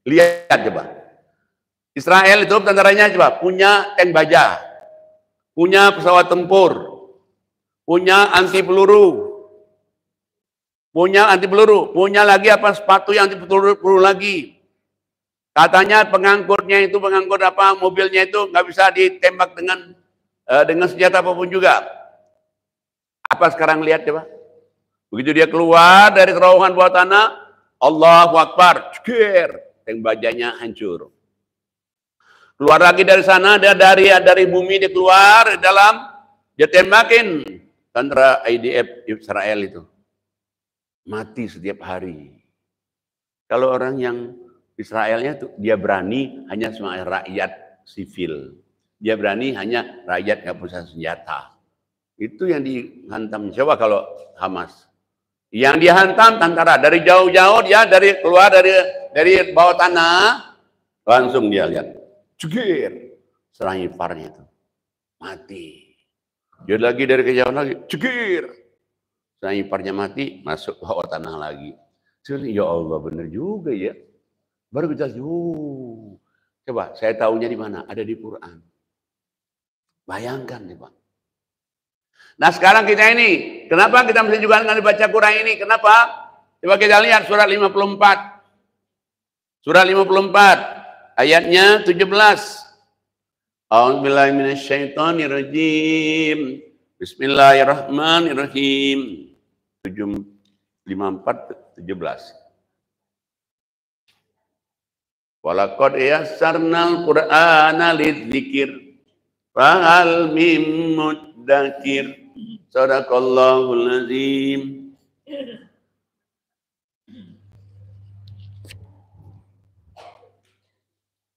Lihat coba. Israel itu tentaranya coba punya tank baja, punya pesawat tempur, punya anti peluru, punya lagi apa sepatu yang anti peluru lagi. Katanya pengangkutnya itu pengangkut apa mobilnya itu nggak bisa ditembak dengan senjata apapun juga. Apa sekarang lihat coba? Begitu dia keluar dari terowongan bawah tanah, Allahu Akbar, cekir, tank bajanya hancur. Keluar lagi dari sana, dia dari bumi dia keluar dalam, dia tembakin tentara IDF Israel itu. Mati setiap hari. Kalau orang yang Israelnya tuh dia berani hanya sama rakyat sivil. Dia berani hanya rakyat nggak punya senjata. Itu yang dihantam. Coba kalau Hamas. Yang dihantam tentara dari jauh-jauh dia keluar dari bawah tanah langsung dia lihat. Cegir. Serang iparnya itu. Mati. Dia lagi dari kejauhan lagi. Cegir. Serang iparnya mati, masuk bawah tanah lagi. Jadi ya Allah benar juga ya. Baru kita coba saya tahunya di mana? Ada di Quran. Bayangkan nih Pak. Nah sekarang kita ini, kenapa kita mesti juga dengan baca Quran ini? Kenapa? Coba kita lihat surat 54. Surat 54 ayatnya 17. A'udzubillahi minasyaitonirrajim. Bismillahirrahmanirrahim. 54 17. Walaqad yassarnal Qur'ana lidzikir fahal mim muddakir. Shadaqallahul azim.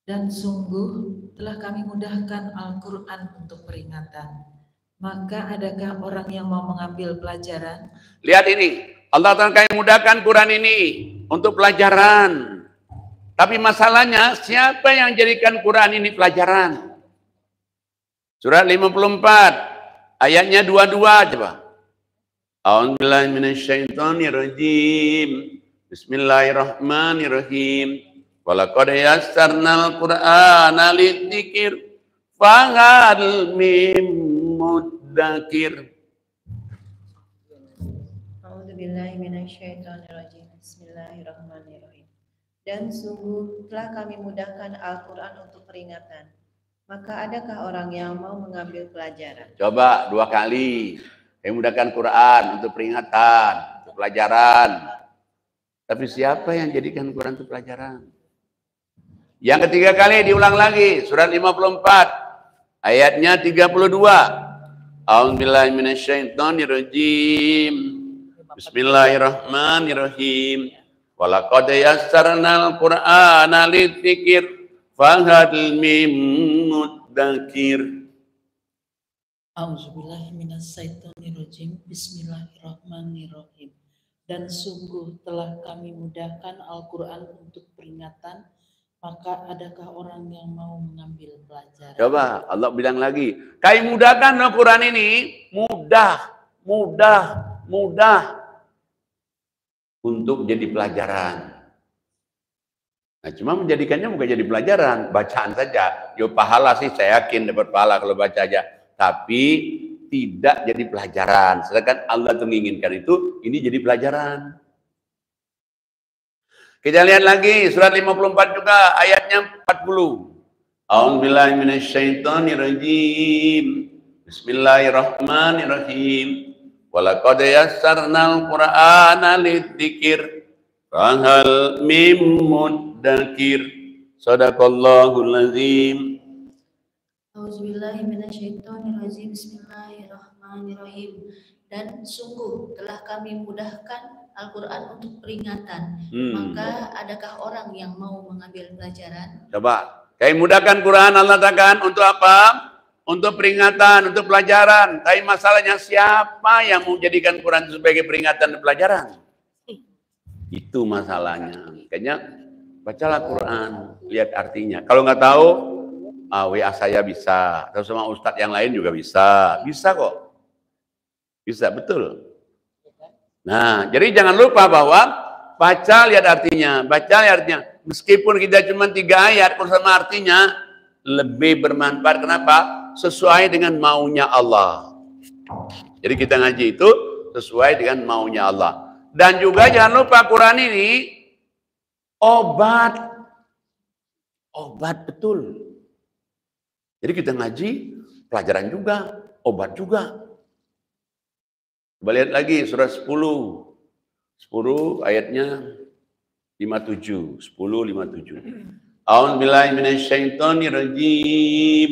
Dan sungguh telah kami mudahkan Al-Quran untuk peringatan. Maka adakah orang yang mau mengambil pelajaran? Lihat ini, Allah akan kami mudahkan Quran ini untuk pelajaran. Tapi masalahnya, siapa yang jadikan Quran ini pelajaran? Surat 54, ayatnya 22 coba. A'udzubillahi minasyaitonirrajim. Bismillahirrahmanirrahim. Walaqad yassarnal Qur'ana lidzikir fahal mim muddakir. A'udzubillahi minasyaitonirrajim. Bismillahirrahmanirrahim. Dan sungguh telah kami mudahkan Al-Quran untuk peringatan. Maka adakah orang yang mau mengambil pelajaran? Coba 2 kali. Kami mudahkan Quran untuk peringatan, untuk pelajaran. Tapi siapa yang jadikan Quran untuk pelajaran? Yang ketiga kali diulang lagi, surat 54, ayatnya 32. A'udzubillahi minasyaitonirrajim. Bismillahirrahmanirrahim. Walaqad yassarnal Qur'ana lidzikir fahal mim mudzakir. A'udzubillahi minasyaitonirrajim. Bismillahirrahmanirrahim. Dan sungguh telah kami mudahkan Al-Quran untuk peringatan, maka adakah orang yang mau mengambil pelajaran? Coba Allah bilang lagi, kami mudahkan Al-Quran ini, mudah untuk jadi pelajaran. Nah, cuma menjadikannya bukan jadi pelajaran, bacaan saja. Yo pahala sih saya yakin dapat pahala kalau baca aja, tapi tidak jadi pelajaran. Sedangkan Allah menginginkan itu, ini jadi pelajaran. Kita lihat lagi surat 54 juga ayatnya 40. A'udzubillahi minasyaitonirrajim. Bismillahirrahmanirrahim. Walaqad yassarnal Qur'ana lidzikir fahal mim mudzakir. Shadaqallahul azim. Auzubillahi minasyaitonirrajim. Bismillahirrahmanirrahim. Dan sungguh telah kami mudahkan Al-Quran untuk peringatan. Maka adakah orang yang mau mengambil pelajaran? Coba, kami mudahkan Quran Allah katakan untuk apa? Untuk peringatan, untuk pelajaran. Tapi masalahnya siapa yang mau jadikan Quran sebagai peringatan dan pelajaran? Itu masalahnya. Kayaknya bacalah Quran, lihat artinya. Kalau nggak tahu, WA saya bisa. Atau sama ustadz yang lain juga bisa. Bisa kok. Bisa, betul. Nah, jadi jangan lupa bahwa baca lihat artinya. Baca lihat artinya. Meskipun kita cuma 3 ayat, bersama artinya lebih bermanfaat. Kenapa? Sesuai dengan maunya Allah. Jadi kita ngaji itu sesuai dengan maunya Allah. Dan juga jangan lupa Quran ini obat. Obat betul. Jadi kita ngaji, pelajaran juga, obat juga. Coba lihat lagi surat 10. 10 ayatnya 57. 10:57. A'udzubillahi minasyaitonirrajim.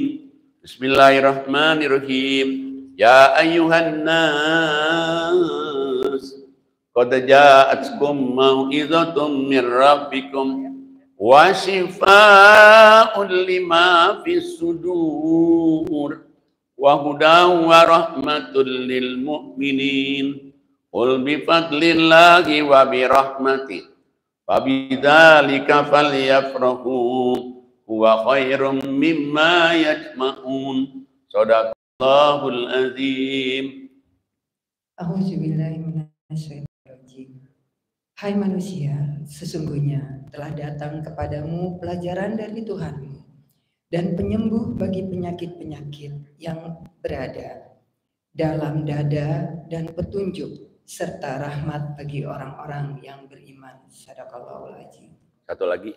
Bismillahirrahmanirrahim. Ya ayyuhan nas qad ja'atkum mau'izatun min rabbikum wa shifaa'un lima fis sudur wa hudan wa rahmatul lil mu'minin. Qul bi fadlillahi wa bi rahmatihi wa bidzalika falyafrahu huwa khairum mimma yajma'un. Shadaqallahul azim. A'udzubillahi minasyaitonirrajim. Hai manusia, sesungguhnya telah datang kepadamu pelajaran dari Tuhanmu dan penyembuh bagi penyakit-penyakit yang berada dalam dada dan petunjuk serta rahmat bagi orang-orang yang beriman. Shadaqallahul azim. Satu lagi.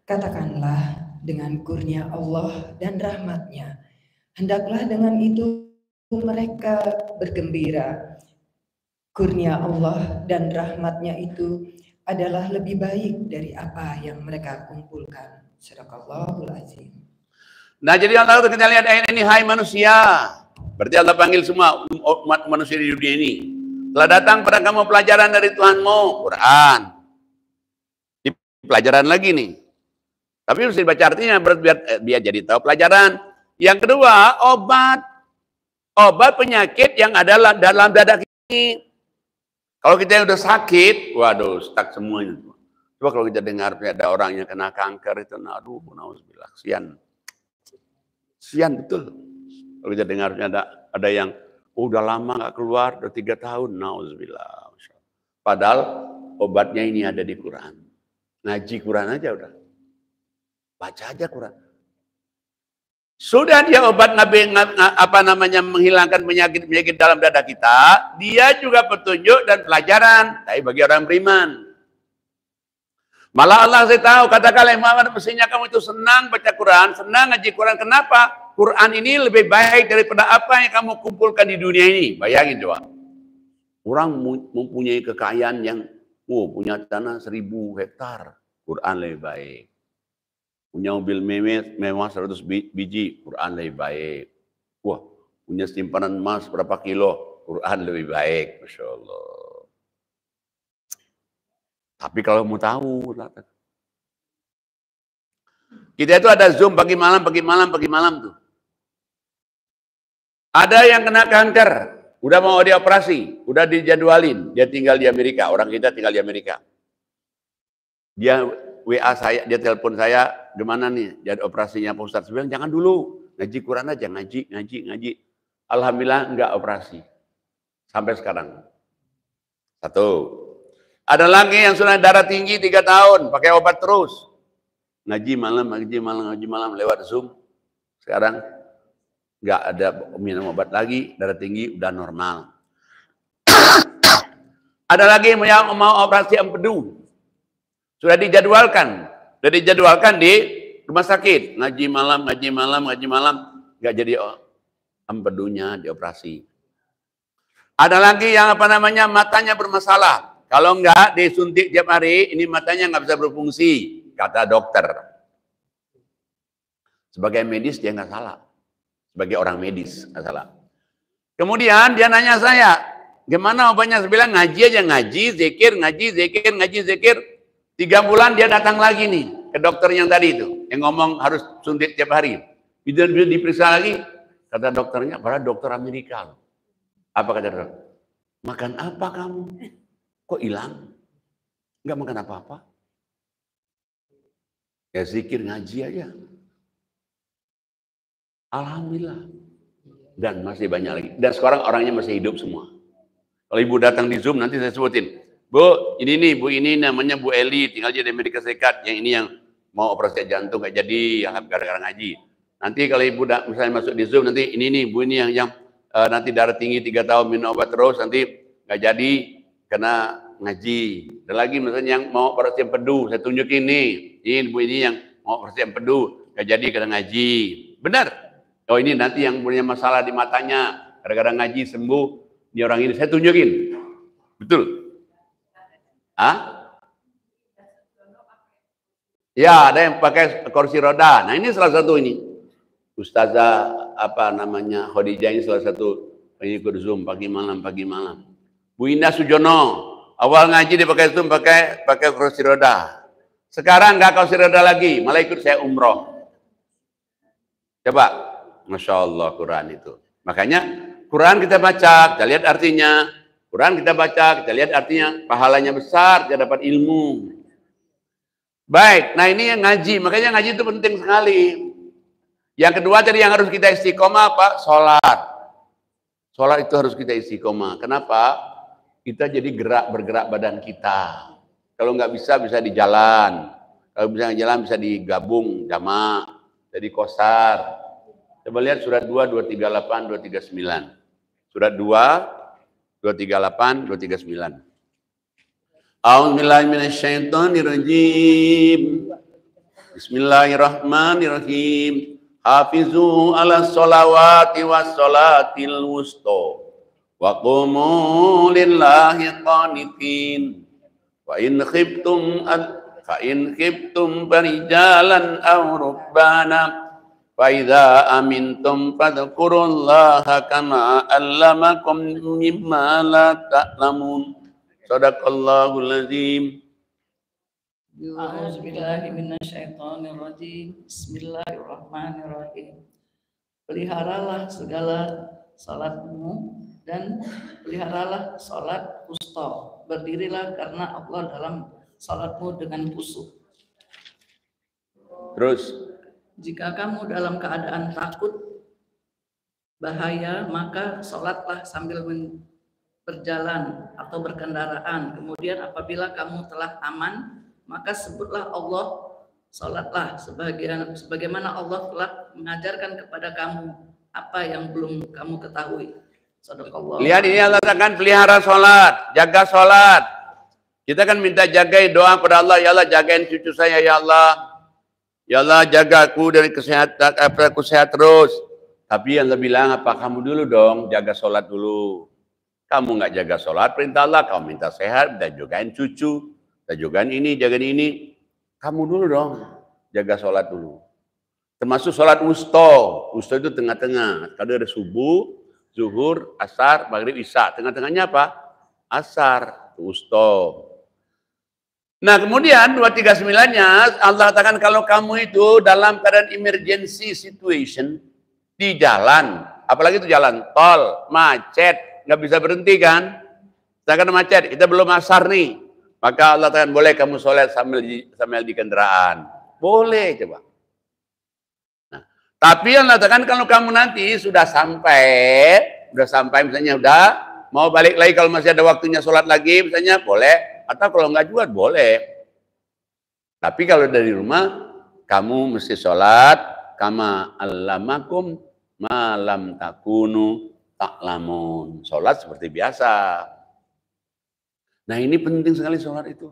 Katakanlah dengan kurnia Allah dan rahmatnya, hendaklah dengan itu mereka bergembira. Kurnia Allah dan rahmatnya itu adalah lebih baik dari apa yang mereka kumpulkan. Shadaqallahul azim. Nah, jadi Allah kita lihat ayat ini, hai manusia. Berarti Allah panggil semua umat manusia di dunia ini. Telah datang pada kamu pelajaran dari Tuhanmu, Quran. Ini pelajaran lagi nih. Tapi harus dibaca artinya biar jadi tahu pelajaran. Yang kedua, obat. Obat penyakit yang ada dalam dada kita. Kalau kita udah sakit, waduh, stuck semuanya. Coba kalau kita dengar ada orang yang kena kanker itu, aduh, nauzubillah, sian. Sian betul. Kalau kita dengar ada yang udah lama nggak keluar, udah 3 tahun, nauzubillah. Padahal obatnya ini ada di Quran. Ngaji Quran aja udah. Baca aja Quran. Sudah dia obat menghilangkan penyakit-penyakit dalam dada kita, dia juga petunjuk dan pelajaran. Tapi bagi orang beriman. Malah Allah saya tahu, katakanlah Muhammad, mestinya kamu itu senang baca Quran, senang ngaji Quran. Kenapa? Quran ini lebih baik daripada apa yang kamu kumpulkan di dunia ini. Bayangin coba. Orang mempunyai kekayaan yang, punya tanah 1000 hektar. Quran lebih baik. Punya mobil mewah 100 biji, Quran lebih baik. Wah, punya simpanan emas berapa kilo, Quran lebih baik. Masya Allah. Tapi kalau mau tahu, kita itu ada Zoom pagi malam tuh. Ada yang kena kanker, udah mau dioperasi, udah dijadwalin, dia tinggal di Amerika, orang kita tinggal di Amerika. Dia WA saya, dia telepon saya, gimana nih, jadi operasinya Pak Ustadz? Saya bilang, jangan dulu, ngaji Quran aja, ngaji. Alhamdulillah enggak operasi, sampai sekarang. Satu. Ada lagi yang sudah darah tinggi 3 tahun, pakai obat terus. Ngaji malam, lewat Zoom. Sekarang nggak ada minum obat lagi, darah tinggi udah normal. Ada lagi yang mau operasi empedu. Sudah dijadwalkan di rumah sakit. Ngaji malam, nggak jadi empedunya dioperasi. Ada lagi yang matanya bermasalah. Kalau enggak disuntik tiap hari, ini matanya nggak bisa berfungsi, kata dokter. Sebagai medis dia nggak salah. Sebagai orang medis nggak salah. Kemudian dia nanya saya, gimana obatnya? Saya bilang ngaji aja, zikir. 3 bulan dia datang lagi nih ke dokter yang tadi itu, yang ngomong harus suntik tiap hari. Dia diperiksa lagi, kata dokternya, padahal dokter Amerika. Apa kata dokter? Makan apa kamu? Kok hilang? Enggak makan apa-apa. Ya zikir, ngaji aja. Alhamdulillah. Dan masih banyak lagi. Dan sekarang orangnya masih hidup semua. Kalau ibu datang di Zoom nanti saya sebutin. Bu, ini namanya Bu Eli, tinggal di Amerika Serikat. Yang ini yang mau operasi jantung nggak jadi, gara-gara ngaji. Nanti kalau ibu misalnya masuk di Zoom, nanti ini Bu ini yang nanti darah tinggi 3 tahun minum obat terus, nanti nggak jadi karena ngaji. Dan lagi misalnya yang mau operasi empedu, saya tunjukin nih, ini Bu ini yang mau operasi empedu, nggak jadi karena ngaji. Benar. Oh ini nanti yang punya masalah di matanya, gara-gara ngaji sembuh, ini orang ini saya tunjukin. Betul. Ya, ada yang pakai kursi roda. Nah ini salah satu ini. Ustazah Khadijah ini salah satu pengikut Zoom pagi malam. Bu Indah Sujono, awal ngaji dia pakai Zoom, pakai kursi roda. Sekarang nggak kursi roda lagi, malah ikut saya umroh. Coba, Masya Allah Quran itu. Makanya Quran kita baca, kita lihat artinya. Quran kita baca, kita lihat artinya. Pahalanya besar, kita dapat ilmu. Baik, nah ini yang ngaji. Makanya ngaji itu penting sekali. Yang kedua tadi yang harus kita istiqomah apa? Sholat. Sholat itu harus kita istiqomah. Kenapa? Kita jadi bergerak badan kita. Kalau nggak bisa di jalan. Kalau bisa jalan bisa digabung jamaah, jadi qasar. Coba lihat surat 2, 238, 239. Surat 2, 238, 239. A'udzubillahi minasyaitonirrajim. Bismillahirrahmanirrahim. Hafizu ala sholawati was sholatil wusta. Wa qumu lillahi qanitin. Wa in khiftum farijalan aw rubbana. Fa idza amintum fadhkurullaha kama 'allamakum mimma la ta'lamun. Shadaqallahul azim. A'udzubillahi minasyaitonirrajim. Bismillahirrahmanirrahim. Peliharalah segala salatmu dan peliharalah salat wusta. Berdirilah karena Allah dalam salatmu dengan khusyuk. Terus, jika kamu dalam keadaan takut bahaya, maka salatlah sambil berjalan atau berkendaraan. Kemudian apabila kamu telah aman, maka sebutlah Allah, salatlah sebagaimana Allah telah mengajarkan kepada kamu apa yang belum kamu ketahui. Sadaqallah. Lihat ini Allah katakan pelihara sholat, jaga sholat. Kita kan minta jagai doa pada Allah, ya Allah jagain cucu saya ya Allah. Ya Allah jaga aku dari kesehatan, aku sehat terus. Tapi Allah bilang apa kamu dulu dong, jaga sholat dulu. Kamu nggak jaga sholat, perintah Allah, kamu minta sehat, dan jagain cucu, dan jagain ini, jagain ini. Kamu dulu dong, jaga sholat dulu. Termasuk sholat wusta. Wusta itu tengah-tengah. Kalau ada subuh, zuhur, asar, maghrib, isya. Tengah-tengahnya apa? Asar, wusta. Nah kemudian 239-nya Allah katakan kalau kamu itu dalam keadaan emergency situation di jalan, apalagi itu jalan tol, macet, nggak bisa berhenti kan? Sedangkan macet, kita belum asar nih, maka Allah katakan boleh kamu sholat sambil di kendaraan, boleh coba. Nah, tapi Allah katakan kalau kamu nanti sudah sampai misalnya udah mau balik lagi kalau masih ada waktunya sholat lagi misalnya boleh. Atau kalau enggak juga boleh. Tapi kalau dari rumah, kamu mesti sholat, kama allamakum malam takunu ta'lamun. Sholat seperti biasa. Nah ini penting sekali sholat itu.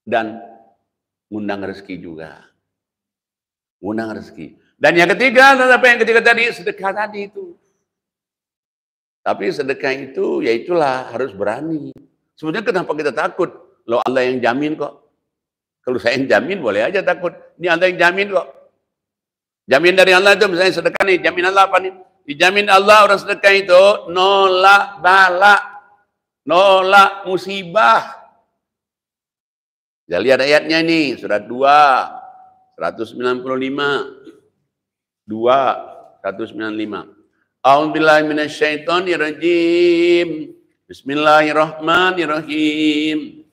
Dan ngundang rezeki juga. Ngundang rezeki. Dan yang ketiga, apa yang ketiga tadi? Sedekah tadi itu. Tapi sedekah itu, ya itulah harus berani. Sebenarnya kenapa kita takut? Loh Allah yang jamin kok. Kalau saya yang jamin boleh aja takut. Ini Allah yang jamin kok. Jamin dari Allah itu misalnya sedekah nih. Jamin Allah apa nih? Dijamin Allah orang sedekah itu nolak bala. Nolak musibah. Kita lihat ayatnya nih. Surat 2. 195. 2. 195. A'udzubillahi minasyaitonirrajim. Bismillahirrahmanirrahim.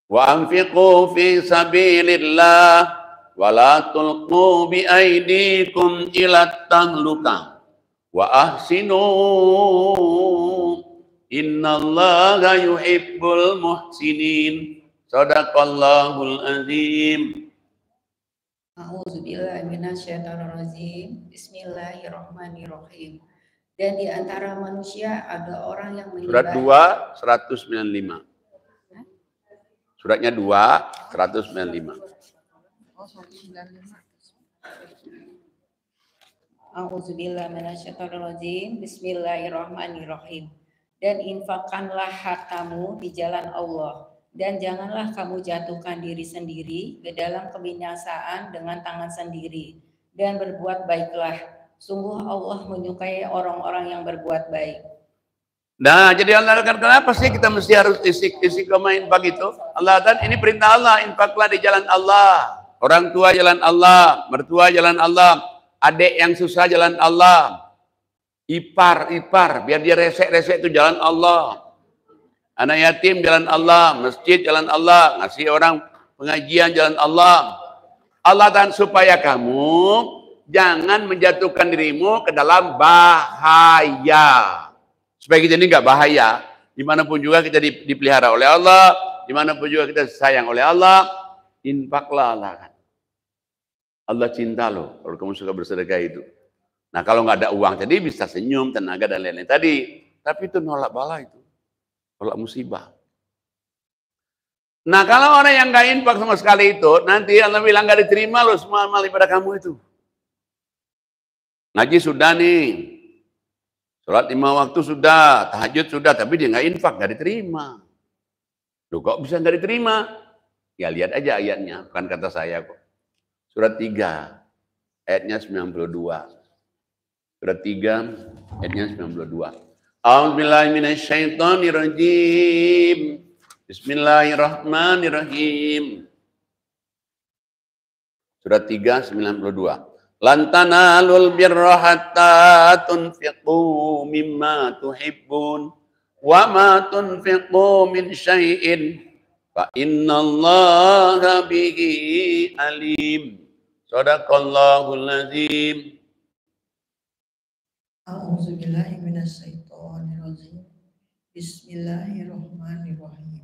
Wa anfiqu fi sabilillah wa la tulqu bi aydikum ila tahluka wa ahsinu innallaha yuhibbul muhsinin. Shadaqallahul azim. A'udzubillahi minasyaitonirrajim. Bismillahirrahmanirrahim. Dan di antara manusia ada orang yang Surat 2 195. Suratnya 2 195. A'udzubillahi minasyaitonirrajim. Bismillahirrahmanirrahim. Dan infakkanlah hartamu di jalan Allah. Dan janganlah kamu jatuhkan diri sendiri ke dalam kebinasaan dengan tangan sendiri. Dan berbuat baiklah. Sungguh Allah menyukai orang-orang yang berbuat baik. Nah, jadi Allah katakan kenapa sih kita mesti harus istiqomah infak itu? Allah katakan ini perintah Allah, infaklah di jalan Allah. Orang tua jalan Allah, mertua jalan Allah, adik yang susah jalan Allah. Ipar, biar dia resek-resek itu jalan Allah. Anak yatim jalan Allah, masjid jalan Allah, ngasih orang pengajian jalan Allah. Allah dan supaya kamu jangan menjatuhkan dirimu ke dalam bahaya. Supaya kita ini nggak bahaya. Dimanapun juga kita dipelihara oleh Allah, dimanapun juga kita sayang oleh Allah, infaklah Allah kan. Allah cinta loh kalau kamu suka bersedekah itu. Nah kalau nggak ada uang tadi bisa senyum, tenaga dan lain-lain tadi. Tapi itu nolak bala itu. Nolak musibah. Nah kalau orang yang nggak infak sama sekali itu, nanti Allah bilang nggak diterima loh semua amal ibadah kamu itu. Ngaji sudah nih, sholat 5 waktu sudah, tahajud sudah, tapi dia nggak infak, nggak diterima. Loh kok bisa nggak diterima? Ya lihat aja ayatnya, bukan kata saya kok. Surat 3, ayatnya 92. Surat 3, ayatnya 92. A'udzubillahi minasyaitonirrajim. Bismillahirrahmanirrahim. Surat 3, 92. Lan tanalul birra hatta tunfiqu mimma tuhibbun wa ma tunfiqu min syai'in fa innallaha bihi alim. Shadaqallahul azim. A'udzubillahi minasyaitonirrajim. Bismillahirrahmanirrahim.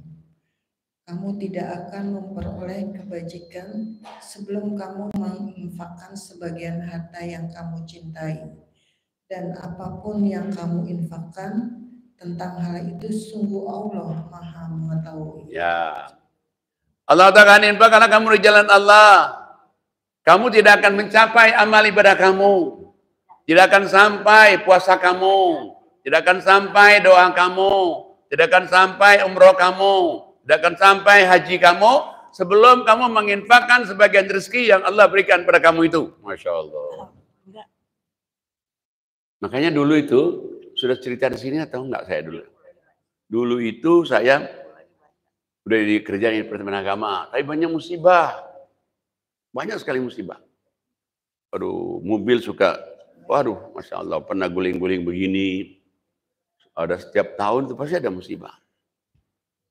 Kamu tidak akan memperoleh kebajikan sebelum kamu menginfakkan sebagian harta yang kamu cintai. dan apapun yang kamu infakkan tentang hal itu sungguh Allah Maha mengetahui. Ya. Allah Ta'ala infak karena kamu di jalan Allah. Kamu tidak akan mencapai amal ibadah kamu. Tidak akan sampai puasa kamu. Tidak akan sampai doa kamu. Tidak akan sampai umroh kamu. Tidak akan sampai haji kamu sebelum kamu menginfakkan sebagian rezeki yang Allah berikan pada kamu itu. Masya Allah. Makanya dulu itu, sudah cerita di sini atau enggak saya dulu? Dulu itu saya udah dikerjain di Departemen Agama, tapi banyak musibah. Banyak sekali musibah. Aduh, mobil suka, waduh, Masya Allah, pernah guling-guling begini. Ada setiap tahun itu pasti ada musibah.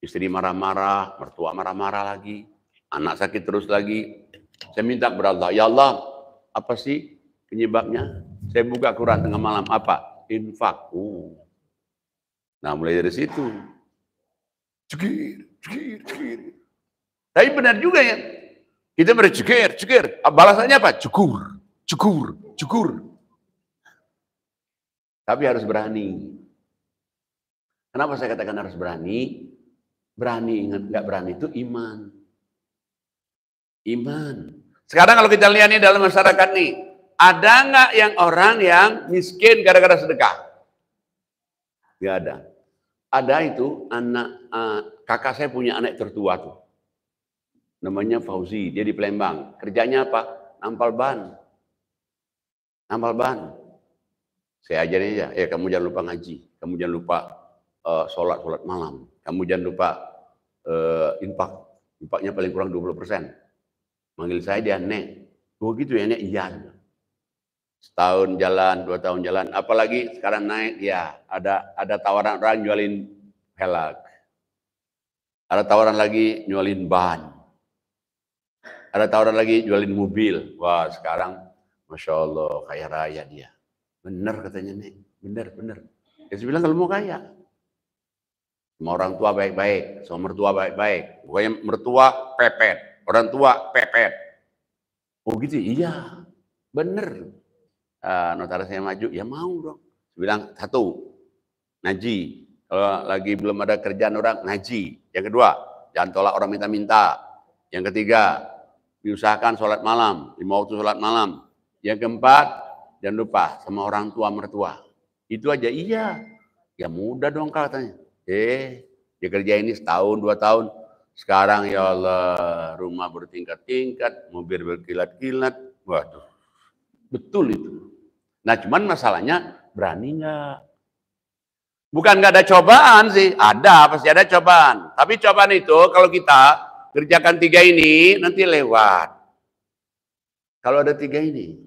Istri marah-marah, mertua marah-marah lagi, anak sakit terus lagi. Saya minta kepada Allah, ya Allah, apa sih penyebabnya? Saya buka Quran tengah malam, apa? Infak. Nah, mulai dari situ. Cekir. Tapi benar juga ya. Kita bercekir. Balasannya apa? Cukur. Tapi harus berani. Kenapa saya katakan harus berani? Berani, ingat nggak berani itu iman. Sekarang kalau kita lihat nih dalam masyarakat nih, ada nggak yang orang yang miskin gara-gara sedekah? Nggak ada. Ada itu kakak saya punya anak tertua tuh. Namanya Fauzi, dia di Palembang. Kerjanya apa? Nampal ban. Saya ajarin aja, kamu jangan lupa ngaji. Kamu jangan lupa sholat malam. Kamu jangan lupa infak. Infaknya paling kurang 20%. Manggil saya dia, Nek. Oh gitu ya, Nek? Iya. Setahun jalan, 2 tahun jalan. Apalagi sekarang naik, ya ada tawaran orang jualin pelak. Ada tawaran lagi jualin ban. Ada tawaran lagi jualin mobil. Wah, sekarang Masya Allah kaya raya dia. Bener katanya, Nek. Bener. Ya saya bilang kalau mau kaya. Sama orang tua baik-baik, sama mertua baik-baik. Pokoknya mertua pepet, orang tua pepet. Oh gitu, iya. Bener. Notaris saya maju, ya mau dong. Saya bilang, 1, ngaji. Kalau lagi belum ada kerjaan orang, ngaji. Yang kedua, jangan tolak orang minta-minta. Yang ketiga, diusahakan sholat malam, 5 waktu sholat malam. Yang keempat, jangan lupa sama orang tua mertua. Itu aja, iya. Ya mudah dong katanya. Dia kerja ini setahun, 2 tahun. Sekarang ya Allah, rumah bertingkat-tingkat, mobil berkilat-kilat. Waduh, betul itu. Nah cuman masalahnya berani nggak? Bukan nggak ada cobaan sih, pasti ada cobaan. Tapi cobaan itu kalau kita kerjakan 3 ini nanti lewat. Kalau ada 3 ini,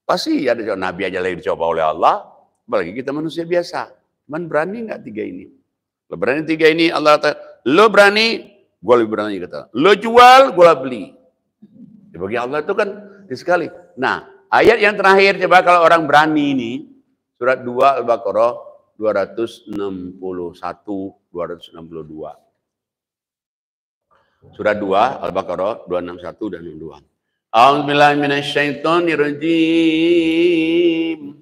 pasti ada cobaan. Nabi aja lagi dicoba oleh Allah, apalagi kita manusia biasa. Cuman berani nggak 3 ini? Lo berani 3 ini, Allah kata, lo berani, gue lebih berani kata. Lo jual, gue beli. Ya, bagi Allah itu kan sekali. Nah, ayat yang terakhir coba kalau orang berani ini, surat 2 Al-Baqarah 261, 262. Surat 2 Al-Baqarah 261 dan 62. A'udzubillahi minasyaitonirrajim.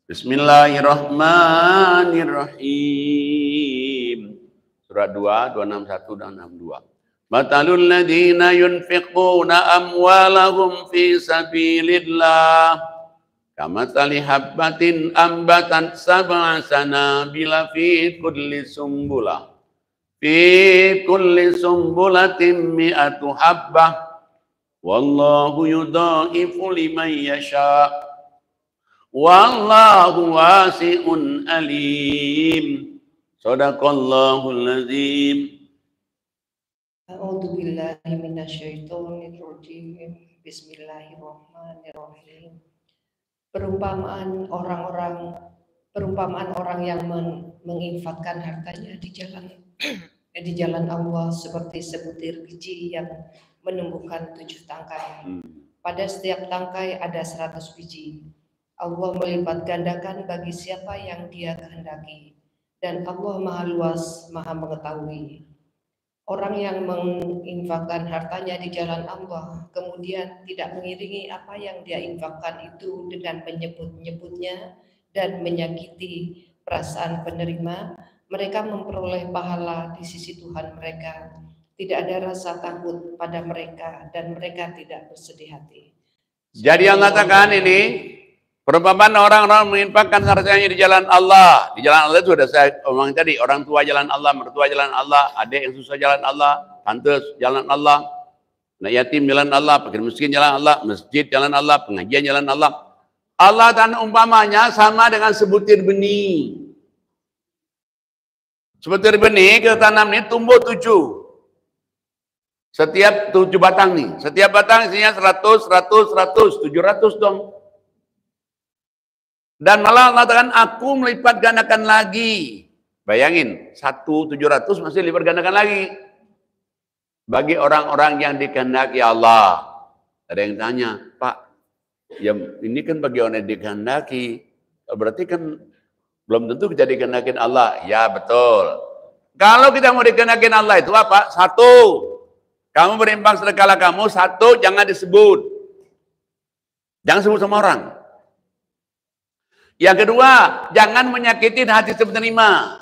Bismillahirrahmanirrahim. Surat 2 261 dan 62. Matalul ladzina yunfiquna amwalahum fi sabilillah kamathali habbatin ambatat sab'a sanabila fi kulli sumbulatin mi'atu habbah wallahu yudha'ifu liman yasha' wallahu wasi'un alim. Shadaqallahul azim. A'udzu billahi minasyaitonir rajim. Bismillahirrahmanirrahim. Perumpamaan orang yang menginfakkan hartanya di jalan Allah seperti sebutir biji yang menumbuhkan 7 tangkai. Pada setiap tangkai ada 100 biji. Allah melipat gandakan bagi siapa yang Dia kehendaki. Dan Allah Maha Luas, Maha Mengetahui. Orang yang menginfakkan hartanya di jalan Allah, kemudian tidak mengiringi apa yang dia infakkan itu dengan menyebut-nyebutnya dan menyakiti perasaan penerima, mereka memperoleh pahala di sisi Tuhan mereka. Tidak ada rasa takut pada mereka dan mereka tidak bersedih hati. Jadi Allah katakan ini, perumpamaan orang-orang menginfakkan hartanya di jalan Allah. Di jalan Allah itu sudah saya omong tadi, orang tua jalan Allah, mertua jalan Allah, adik yang susah jalan Allah, tante jalan Allah, anak yatim jalan Allah, fakir miskin jalan Allah, masjid jalan Allah, pengajian jalan Allah. Allah dan umpamanya sama dengan sebutir benih. Sebutir benih kita tanam ini tumbuh 7. Setiap 7 batang nih. Setiap batang isinya 100, 700 dong. Dan malah Allah katakan, aku melipat gandakan lagi. Bayangin, 1.700 masih lipat gandakan lagi. Bagi orang-orang yang dikehendaki Allah. Ada yang tanya, Pak, ya ini kan bagi orang yang dikehendaki. Berarti kan belum tentu kita dikehendakin Allah. Ya betul. Kalau kita mau dikehendakin Allah itu apa? 1. Kamu berinfak sedekahlah kamu. 1, jangan disebut. Jangan sebut sama orang. Yang kedua, jangan menyakitin hati si penerima.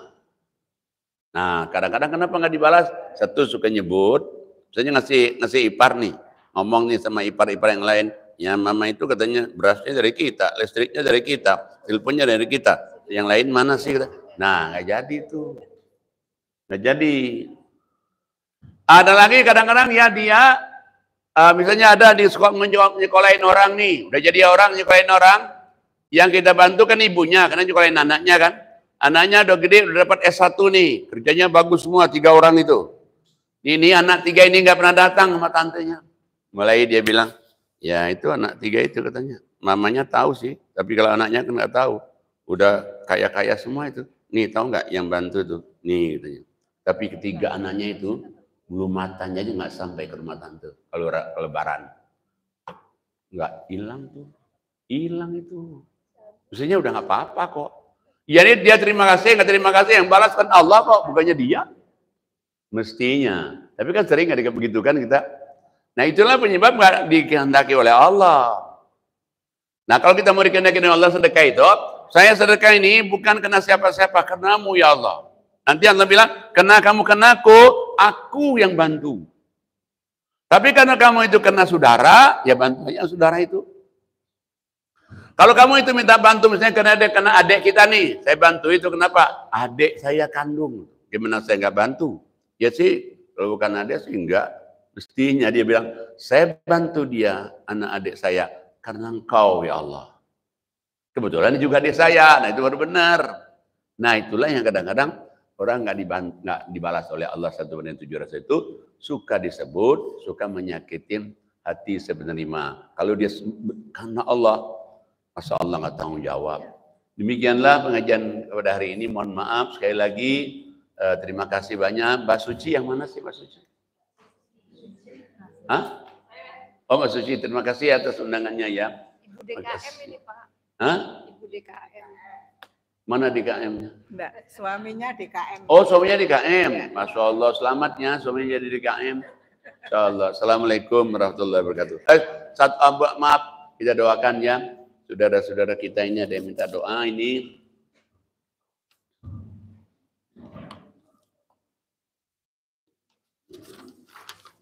Nah, kadang-kadang kenapa nggak dibalas? 1 suka nyebut, misalnya ngasih ipar nih, ngomong nih sama ipar-ipar yang lain. Ya mama itu katanya berasnya dari kita, listriknya dari kita, teleponnya dari kita. Yang lain mana sih? Nah, nggak jadi tuh. Nggak jadi. Ada lagi kadang-kadang ya dia, misalnya ada di nyekolahin orang nih, udah jadi orang nyekolahin orang, yang kita bantu kan ibunya, karena nyekolahin anaknya kan. Anaknya udah gede, udah dapat S1 nih, kerjanya bagus semua, 3 orang itu. Ini anak 3 ini nggak pernah datang sama tantenya. Mulai dia bilang, ya itu anak 3 itu katanya. Mamanya tahu sih, tapi kalau anaknya kan nggak tahu. Udah kaya-kaya semua itu. Nih tahu nggak yang bantu tuh? Nih katanya. Tapi ketiga anaknya itu, bulu matanya aja nggak sampai ke rumah tante kalau lebaran. Nggak hilang tuh. Hilang itu. Maksudnya udah nggak apa-apa kok. Jadi dia terima kasih, nggak terima kasih, yang balas kan Allah kok, bukannya dia. Mestinya. Tapi kan sering nggak begitu kan kita. Nah itulah penyebab nggak dikehendaki oleh Allah. Nah kalau kita mau dikehendaki oleh Allah sedekah itu, saya sedekah ini bukan kena siapa-siapa, kenamu ya Allah. Nanti Allah bilang, kena kamu kenaku, aku yang bantu. Tapi karena kamu itu kena saudara, ya bantu aja saudara itu. Kalau kamu itu minta bantu, misalnya kena adik kita nih, saya bantu itu kenapa? Adik saya kandung. Gimana saya nggak bantu? Ya sih, kalau bukan adik sih enggak. Mestinya dia bilang, saya bantu dia, anak adik saya, karena engkau ya Allah. Kebetulan juga adik saya, nah itu baru benar. Nah itulah yang kadang-kadang orang nggak dibalas oleh Allah 1/700 itu, suka disebut, suka menyakitin hati sebenarnya. Kalau dia karena Allah, masa Allah nggak tanggung jawab. Demikianlah pengajian pada hari ini. Mohon maaf sekali lagi. Terima kasih banyak. Mbak Suci yang mana sih Mbak Suci? Hah? Oh Mbak Suci, terima kasih atas undangannya ya. Ibu DKM ini Pak. Hah? Ibu DKM. Mana DKM-nya? Enggak, suaminya DKM. Oh suaminya DKM. Masya Allah, selamatnya suaminya jadi DKM. Insya Allah. Assalamualaikum warahmatullahi wabarakatuh. Maaf, kita doakan ya. Saudara-saudara kita ini ada yang minta doa ini.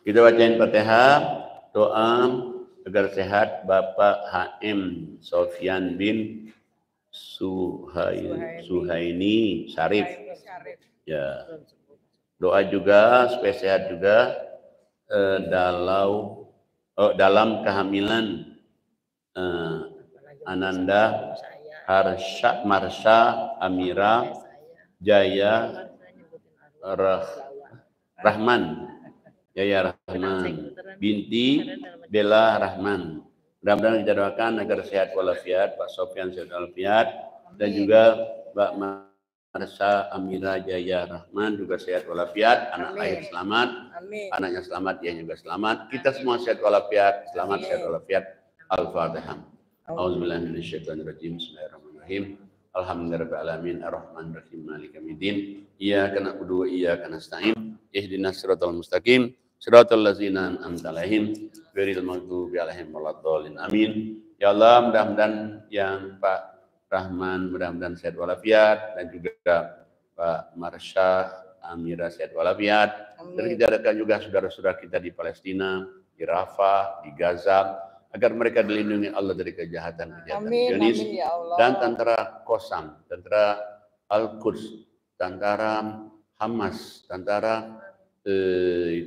Kita bacain Fatihah, doa agar sehat Bapak HM Sofyan bin Suhaini Syarif. Ya. Doa juga supaya sehat juga dalam kehamilan Ananda Marsha Amira Jaya Rahman Jaya Rahman binti Bella Rahman. Mudah-mudahan kita doakan agar sehat walafiat, Pak Sofyan sehat walafiat, dan juga Mbak Marsha Amira Jaya Rahman juga sehat walafiat, anak lahir selamat, anaknya selamat, dia juga selamat. Kita semua sehat walafiat, selamat sehat walafiat. Al-Fatihah. A'udzubillahi minasyaitonirrajim. Bismillahirrahmanirrahim. Alhamdulillahirabbil alamin arrahmanirrahim maliki yaumiddin. Iyyaka na'budu wa iyyaka nasta'in. ihdinas siratal mustaqim, siratal ladzina an'amta 'alaihim, ghairil maghdubi 'alaihim waladdallin. Amin. Ya Allah, mudah-mudahan yang Pak Rahman mudah-mudahan sehat walafiat, dan juga Pak Marsha Amira sehat walafiat. Dan kita adakan juga saudara-saudara kita di Palestina, di Rafah, di Gaza, agar mereka dilindungi Allah dari kejahatan-kejahatan Zionis, ya Allah. dan tentara Qassam, tentara Al-Quds, tentara Hamas, tentara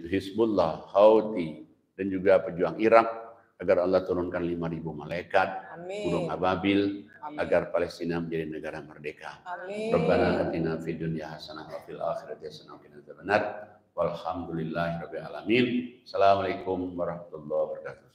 Hizbullah, Houthi, dan juga pejuang Irak, agar Allah turunkan 5.000 malaikat, gunung ababil, agar Palestina menjadi negara merdeka. Rabbana atina fid dunya hasanah wa fil akhirati hasanah wa qina adzabannar. Walhamdulillahirabbil alamin. Assalamualaikum warahmatullahi wabarakatuh.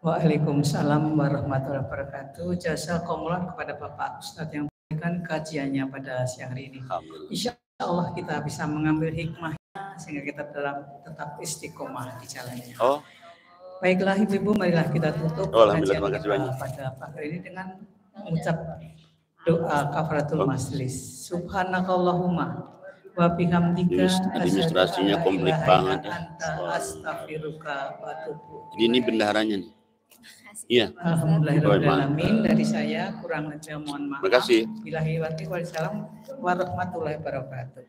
Waalaikumsalam warahmatullahi wabarakatuh. Jazakumullah kepada Bapak Ustadz yang memberikan kajiannya pada siang hari ini. Insya Allah kita bisa mengambil hikmahnya sehingga kita tetap istiqomah di jalannya. Baiklah Ibu-ibu, marilah kita tutup kajian kita pada pagi ini dengan mengucap doa kafaratul majlis. Subhanakallahumma wa bihamdika administrasinya komplit banget ya. Astaghfiruka wa atubu. Ini bendaharanya nih. Iya. Alhamdulillahirrahmanirrahim. Dari saya kurang lebih mohon maaf. Terima kasih. Billahi wa taufiq wal salam warahmatullahi wabarakatuh.